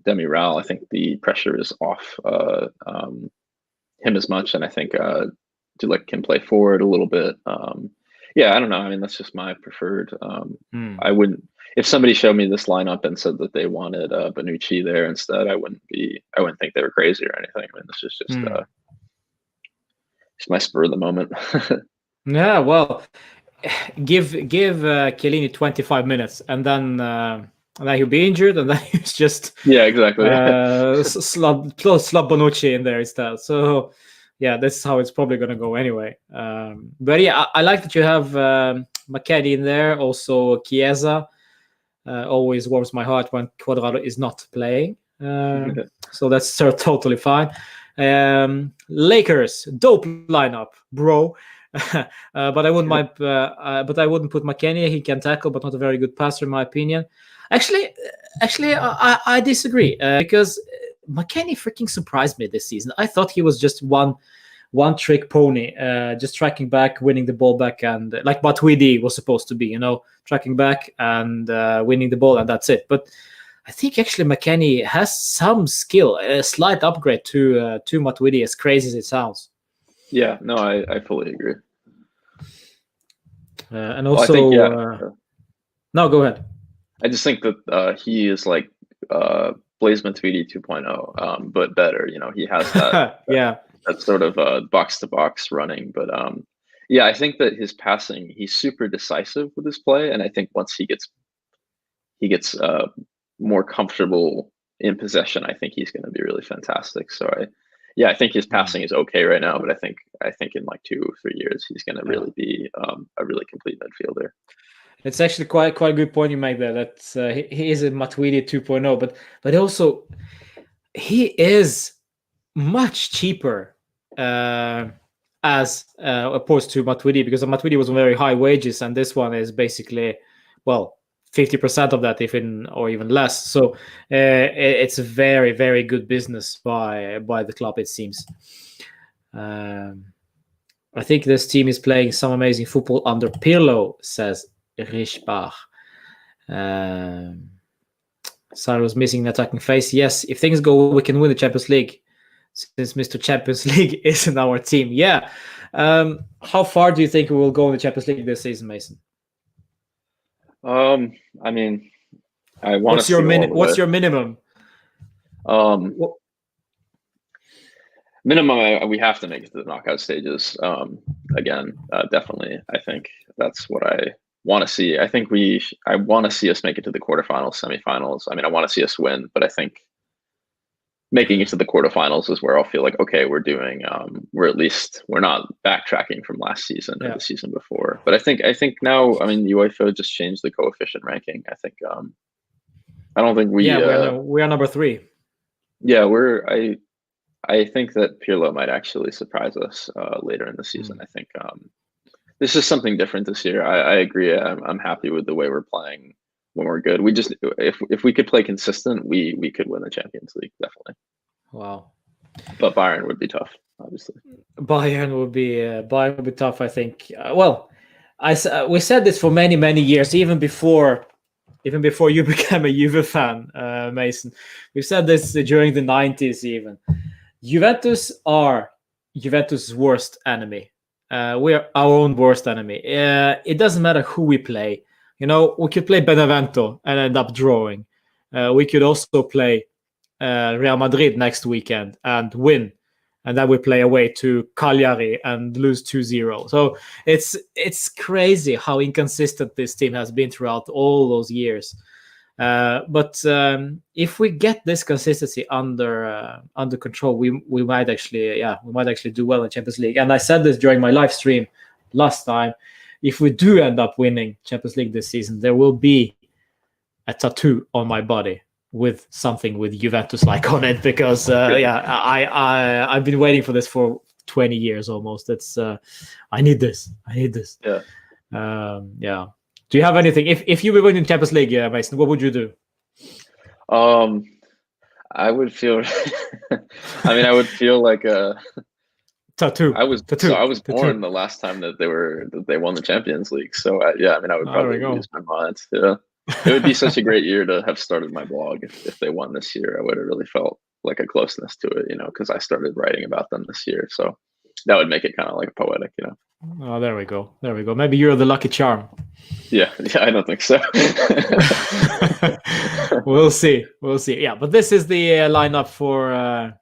Demiral, I think the pressure is off him as much, and I think De Ligt can play forward a little bit. Yeah, I don't know. I mean, that's just my preferred. I wouldn't, if somebody showed me this lineup and said that they wanted Bonucci there instead, I wouldn't think they were crazy or anything. I mean, this is just my spur of the moment. Yeah, well, give Chiellini 25 minutes, and then he'll be injured, and then he's just yeah, exactly. slub Bonucci in there instead. So yeah, that's how it's probably going to go anyway. But yeah, I like that you have McKennie in there. Also Chiesa always warms my heart when Cuadrado is not playing. So that's totally fine. Lakers, dope lineup, bro. But I wouldn't put McKennie. He can tackle, but not a very good passer, in my opinion. Actually, I disagree because McKennie freaking surprised me this season. I thought he was just one trick pony, just tracking back, winning the ball back, and like Matuidi was supposed to be, tracking back and winning the ball, and that's it. But I think actually McKennie has some skill, a slight upgrade to Matuidi, as crazy as it sounds. Yeah, no, I fully agree. And also, no, go ahead. I just think that he is like Blaise Matuidi 2.0, but better. He has that that sort of box to box running. But yeah, I think that his passing, he's super decisive with his play, and I think once he gets more comfortable in possession, I think he's going to be really fantastic. So I think his passing is okay right now, but I think in like 2 or 3 years he's going to really be a really complete midfielder. It's actually quite a good point you make there. That he is a Matuidi 2.0, but also he is much cheaper as opposed to Matuidi, because Matuidi was on very high wages, and this one is basically 50% of that, even less. So it's a very, very good business by the club, it seems. I think this team is playing some amazing football under Pirlo, says Richbach. Sarah was missing an attacking face. Yes, if things go, we can win the Champions League, since Mr. Champions League isn't our team. Yeah. How far do you think we will go in the Champions League this season, Mason? I mean, I want to see what's your minimum? Minimum, we have to make it to the knockout stages. Again, definitely. I think that's what I want to see. I think I want to see us make it to the quarterfinals, semifinals. I mean, I want to see us win, but I think making it to the quarterfinals is where I'll feel like, okay, we're not backtracking from last season or the season before. But I think now, I mean, UEFA just changed the coefficient ranking. I think I don't think we are number 3. Yeah, I think that Pirlo might actually surprise us later in the season. I think this is something different this year. I agree. I'm happy with the way we're playing when we're good. We just, if we could play consistent, we could win the Champions League, definitely. Wow. But Bayern would be tough, obviously. Bayern would be tough, I think. We said this for many, many years, even before you became a Juve fan, Mason. We've said this during the 90s even. Juventus are Juventus' worst enemy. We are our own worst enemy. It doesn't matter who we play. We could play Benevento and end up drawing. we could also play Real Madrid next weekend and win, and then we play away to Cagliari and lose 2-0. So it's crazy how inconsistent this team has been throughout all those years. But if we get this consistency under control, we might actually do well in Champions League. And I said this during my live stream last time. If we do end up winning Champions League this season, there will be a tattoo on my body with something with Juventus like on it, because I've been waiting for this for 20 years almost. It's I need this. Yeah. Do you have anything? If you were winning Champions League, Mason, what would you do? I would feel. I would feel like a tattoo. I was born the last time that they won the Champions League. So I would probably lose my mind. Yeah, it would be such a great year to have started my blog. If they won this year, I would have really felt like a closeness to it, because I started writing about them this year. So that would make it kind of like poetic, Oh, there we go. Maybe you're the lucky charm. Yeah, I don't think so. We'll see. Yeah, but this is the lineup for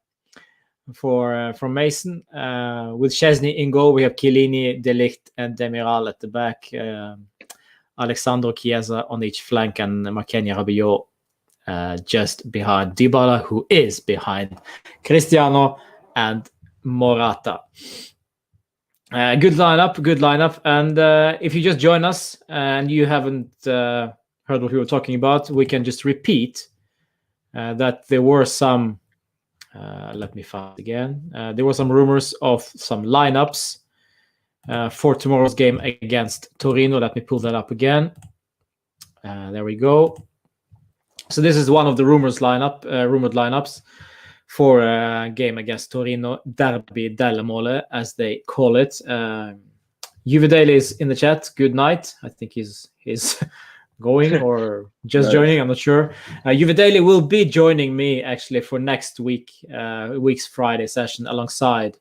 Mason. With Szczesny in goal, we have Chiellini, De Ligt, and Demiral at the back. Alexandro, Chiesa on each flank, and Marquinhos, Rabiot just behind Dybala, who is behind Cristiano and Morata. Good lineup. And if you just join us and you haven't heard what we were talking about, we can just repeat that there were some. Let me find again. There were some rumors of some lineups for tomorrow's game against Torino. Let me pull that up again. There we go. So this is one of the rumored lineups for a game against Torino, Derby delle Mole, as they call it. Juve Daily is in the chat. Good night. I think he's going or just joining. I'm not sure. Juve Daily will be joining me actually for next week's Friday session alongside.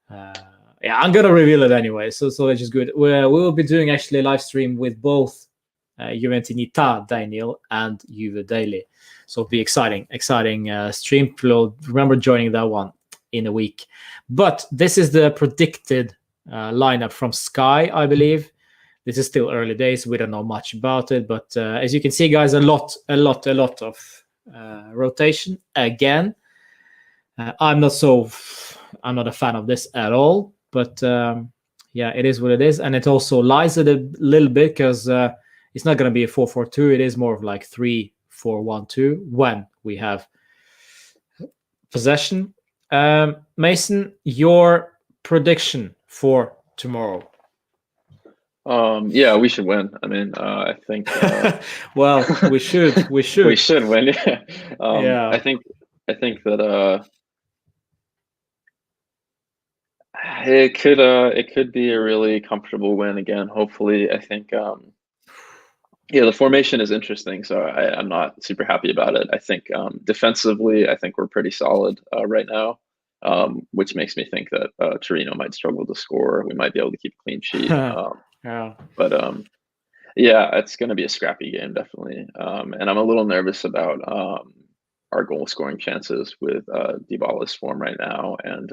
I'm gonna reveal it anyway. So that's just good. We will be doing actually a live stream with both Juventinità Daniel and Juve Daily. So it'll be exciting stream. Remember joining that one in a week. But this is the predicted lineup from Sky, I believe. This is still early days. We don't know much about it, but as you can see, guys, a lot of rotation again. I'm not a fan of this at all, but it is what it is, and it also lies a little bit because it's not going to be a 4-4-2. It is more of like 3-4-1-2 when we have possession. Mason, your prediction for tomorrow? We should win. I think. Well, we should. We should win. Yeah. I think that it could be a really comfortable win again. Hopefully, I think. The formation is interesting, so I'm not super happy about it. I think defensively, I think we're pretty solid right now, which makes me think that Torino might struggle to score. We might be able to keep a clean sheet. But it's going to be a scrappy game, definitely. And I'm a little nervous about our goal scoring chances with Dybala's form right now. And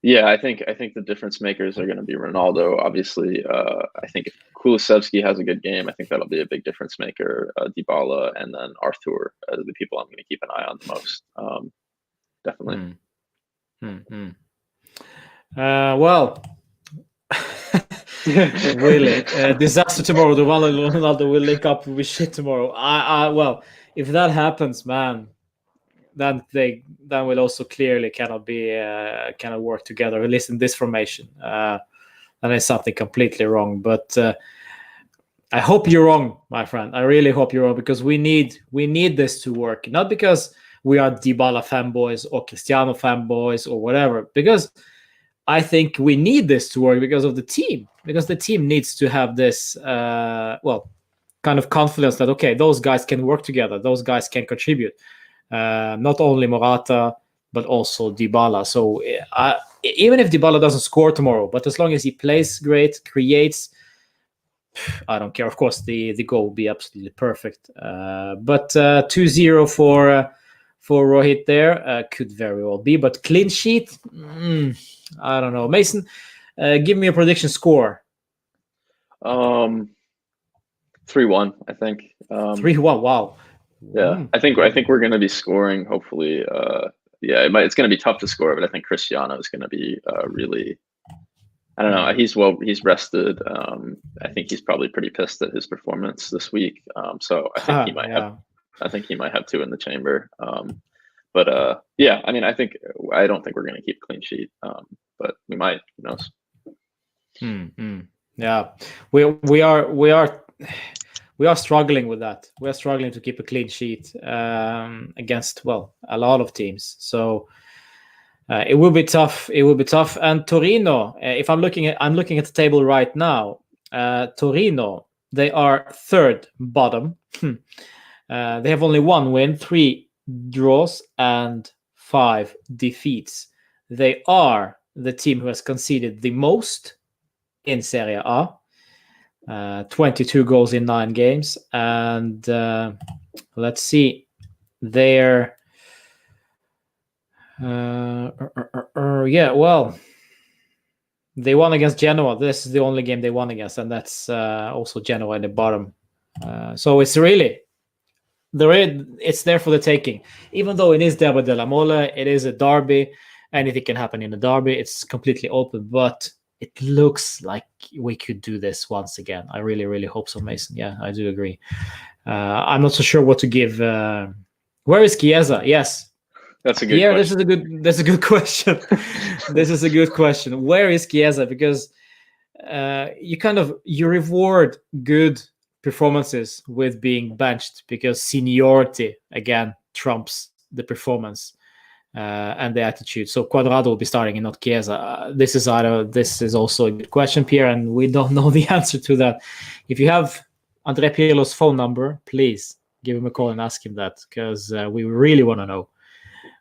I think the difference makers are going to be Ronaldo. Obviously, I think if Kulusevski has a good game, I think that'll be a big difference maker. Dybala and then Arthur are the people I'm going to keep an eye on the most. Definitely. Well. Really, disaster tomorrow. The Ronaldo will link up with shit tomorrow. Well, if that happens, man, then will also clearly cannot work together. At least in this formation, then there's something completely wrong. But I hope you're wrong, my friend. I really hope you're wrong, because we need this to work. Not because we are Dybala fanboys or Cristiano fanboys or whatever, because I think we need this to work because of the team. Because the team needs to have this, kind of confidence that, okay, those guys can work together. Those guys can contribute. Not only Morata, but also Dybala. So even if Dybala doesn't score tomorrow, but as long as he plays great, creates, I don't care. Of course, the goal will be absolutely perfect. But 2-0 for Rohit there could very well be. But clean sheet, I don't know. Mason, give me a prediction score. 3-1, I think. 3-1. Wow. Yeah, I think we're going to be scoring. Hopefully, it's going to be tough to score, but I think Cristiano is going to be really. I don't know. He's rested. I think he's probably pretty pissed at his performance this week. So I think he might have. I think he might have 2 in the chamber. But I mean, I don't think we're going to keep a clean sheet. But we might. Who knows? Yeah, we are struggling with that. We are struggling to keep a clean sheet against a lot of teams. So. It will be tough. It will be tough. And Torino, if I'm looking at the table right now, Torino, they are third bottom. They have only 1 win, 3 draws, and 5 defeats. They are the team who has conceded the most in Serie A. 22 goals in 9 games. And let's see, they're they won against Genoa. This is the only game they won against, and that's also Genoa in the bottom. So it's really it's there for the taking. Even though it is Derby della Mole, it is a derby. Anything can happen in a derby. It's completely open, but it looks like we could do this once again. I really, really hope so, Mason. Yeah, I do agree. I'm not so sure what to give. Where is Chiesa? Yes. That's a good question. That's a good question. This is a good question. Where is Chiesa? Because you reward good performances with being benched because seniority again trumps the performance and the attitude. So Cuadrado will be starting and not Chiesa. This is also a good question, Pierre, and we don't know the answer to that. If you have Andrea Pirlo's phone number, please give him a call and ask him that, because we really want to know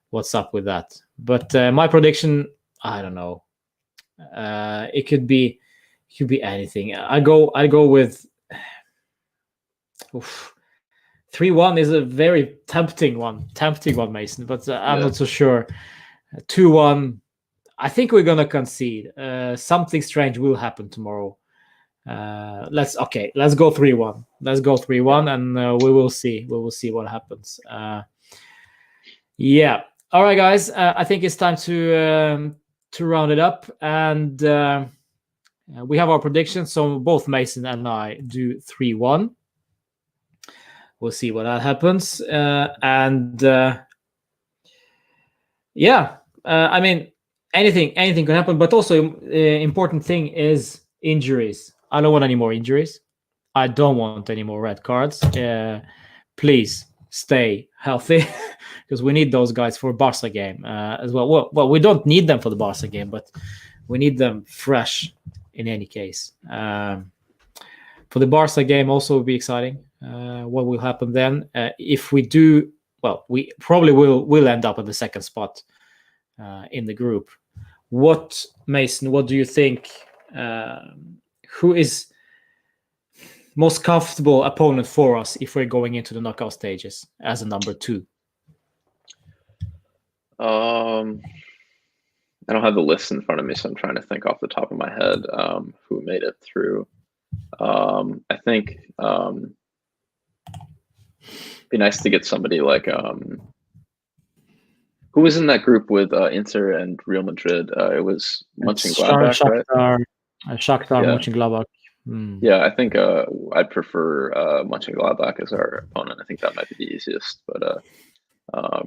what's up with that. But my prediction, I don't know. It could be anything. I go with 3-1 is a very tempting one, Mason. But I'm not so sure. 2-1. I think we're gonna concede. Something strange will happen tomorrow. Let's go 3-1. Let's go 3-1, and we will see. We will see what happens. Yeah. All right, guys. I think it's time to round it up, and we have our predictions. So both Mason and I do 3-1. We'll see what that happens, I mean, anything can happen. But also, important thing is injuries. I don't want any more injuries. I don't want any more red cards. Please stay healthy. Because we need those guys for Barca game as well. Well, we don't need them for the Barca game, but we need them fresh in any case. For the Barca game, also will be exciting. What will happen then? If we do, we probably will end up at the second spot in the group. Mason, what do you think? Who is most comfortable opponent for us if we're going into the knockout stages as a number 2? I don't have the list in front of me, so I'm trying to think off the top of my head who made it through. I think it'd be nice to get somebody like who was in that group with Inter and Real Madrid. It was Mönchengladbach, right? Shakhtar, Mönchengladbach. Yeah, I think I'd prefer Mönchengladbach as our opponent. I think that might be the easiest, but I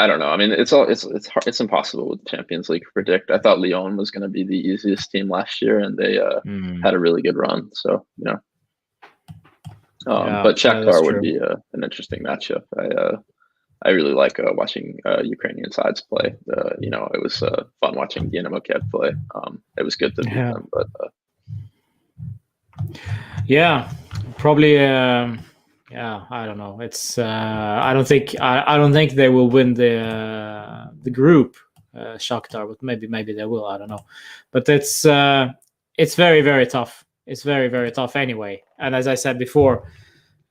don't know. I mean, it's hard, it's impossible with the Champions League to predict. I thought Lyon was going to be the easiest team last year, and they had a really good run. So but Shakhtar would be an interesting matchup. I really like watching Ukrainian sides play. It was fun watching Dynamo Kiev play. It was good to beat them, but probably. I don't know. It's I don't think they will win the group, Shakhtar, but maybe they will. I don't know. But it's very, very tough. It's very, very tough anyway. And as I said before,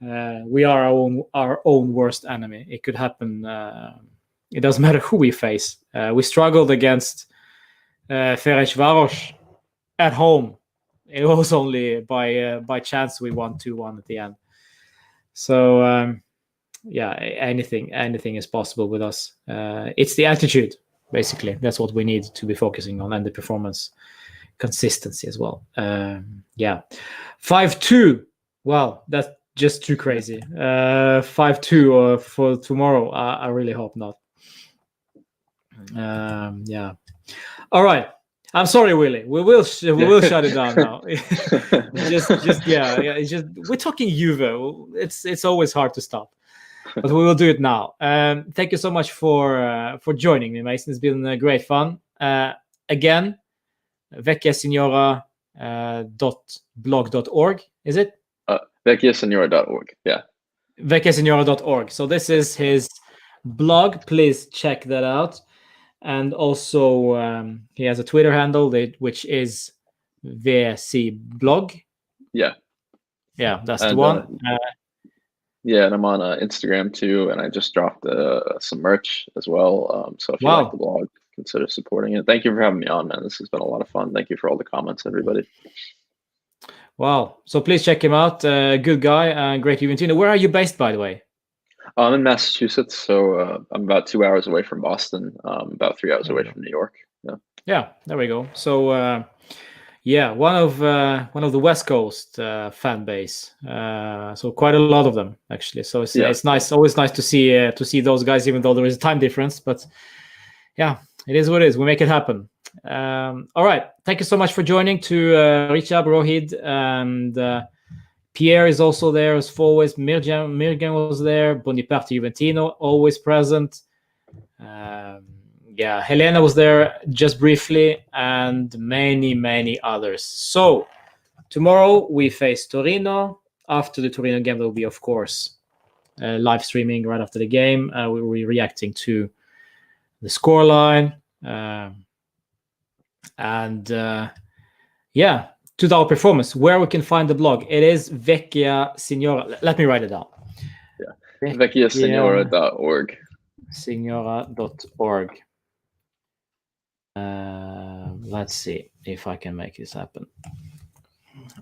we are our own worst enemy. It could happen. It doesn't matter who we face. We struggled against Ferencváros at home. It was only by chance we won 2-1 at the end. So anything is possible with us. It's the attitude, basically. That's what we need to be focusing on, and the performance consistency as well. 5-2. Well, that's just too crazy. 5-2 for tomorrow. I really hope not. All right. I'm sorry, Willie. We will shut it down now. It's just we're talking Juve. It's always hard to stop, but we will do it now. Thank you so much for joining me, Mason. It's been great fun. Again, vecchiasignora.blog.org, is it? Vecchiasignora.org. Yeah. Vecchiasignora.org. So this is his blog. Please check that out. And also, he has a Twitter handle, which is VC Blog. Yeah. Yeah, that's the one. And I'm on Instagram too, and I just dropped some merch as well. So if you like the blog, consider supporting it. Thank you for having me on, man. This has been a lot of fun. Thank you for all the comments, everybody. Wow. So please check him out. Good guy, great Juventino. Where are you based, by the way? I'm in Massachusetts, so I'm about 2 hours away from Boston, about 3 hours away from New York. Yeah, there we go. So, one of the West Coast fan base. So quite a lot of them actually. So it's nice, always nice to see those guys, even though there is a time difference. But yeah, it is what it is. We make it happen. All right, thank you so much for joining. To Richard, Rohid, and Pierre is also there as always. Mirgan was there. Boniparti Juventino, always present. Helena was there just briefly, and many others. So tomorrow we face Torino. After the Torino game, there will be, of course, live streaming right after the game. We will be reacting to the scoreline. To our performance, where we can find the blog. It is Vecchia Signora. Let me write it down. Yeah, vecchiasignora.org. Signora.org. Let's see if I can make this happen.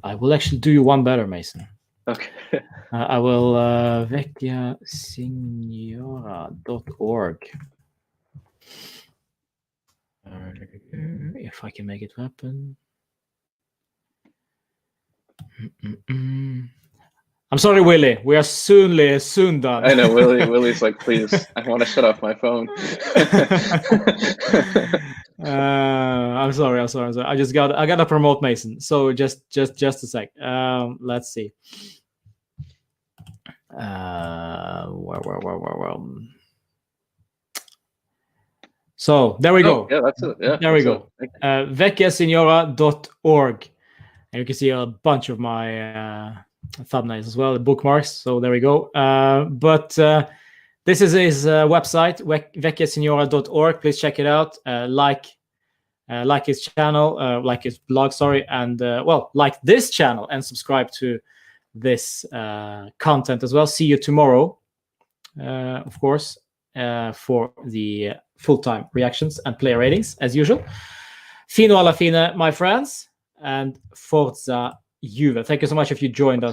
I will actually do you one better, Mason. Okay. I will vecchiasignora.org. If I can make it happen. I'm sorry, Willie. We are soon done. I know, Willie's like, please, I want to shut off my phone. I'm sorry. I gotta promote Mason. So just a sec. Let's see. Where? So there we go. Yeah, that's it. Yeah, there we go. Vecchiasignora.org. And you can see a bunch of my thumbnails as well, the bookmarks. So there we go. But this is his website, vecchiasignora.org. Please check it out. Like his channel, like his blog, and like this channel, and subscribe to this content as well. See you tomorrow, of course, for the full-time reactions and player ratings, as usual. Fino alla fine, my friends. And Forza Juve. Thank you so much if you joined us.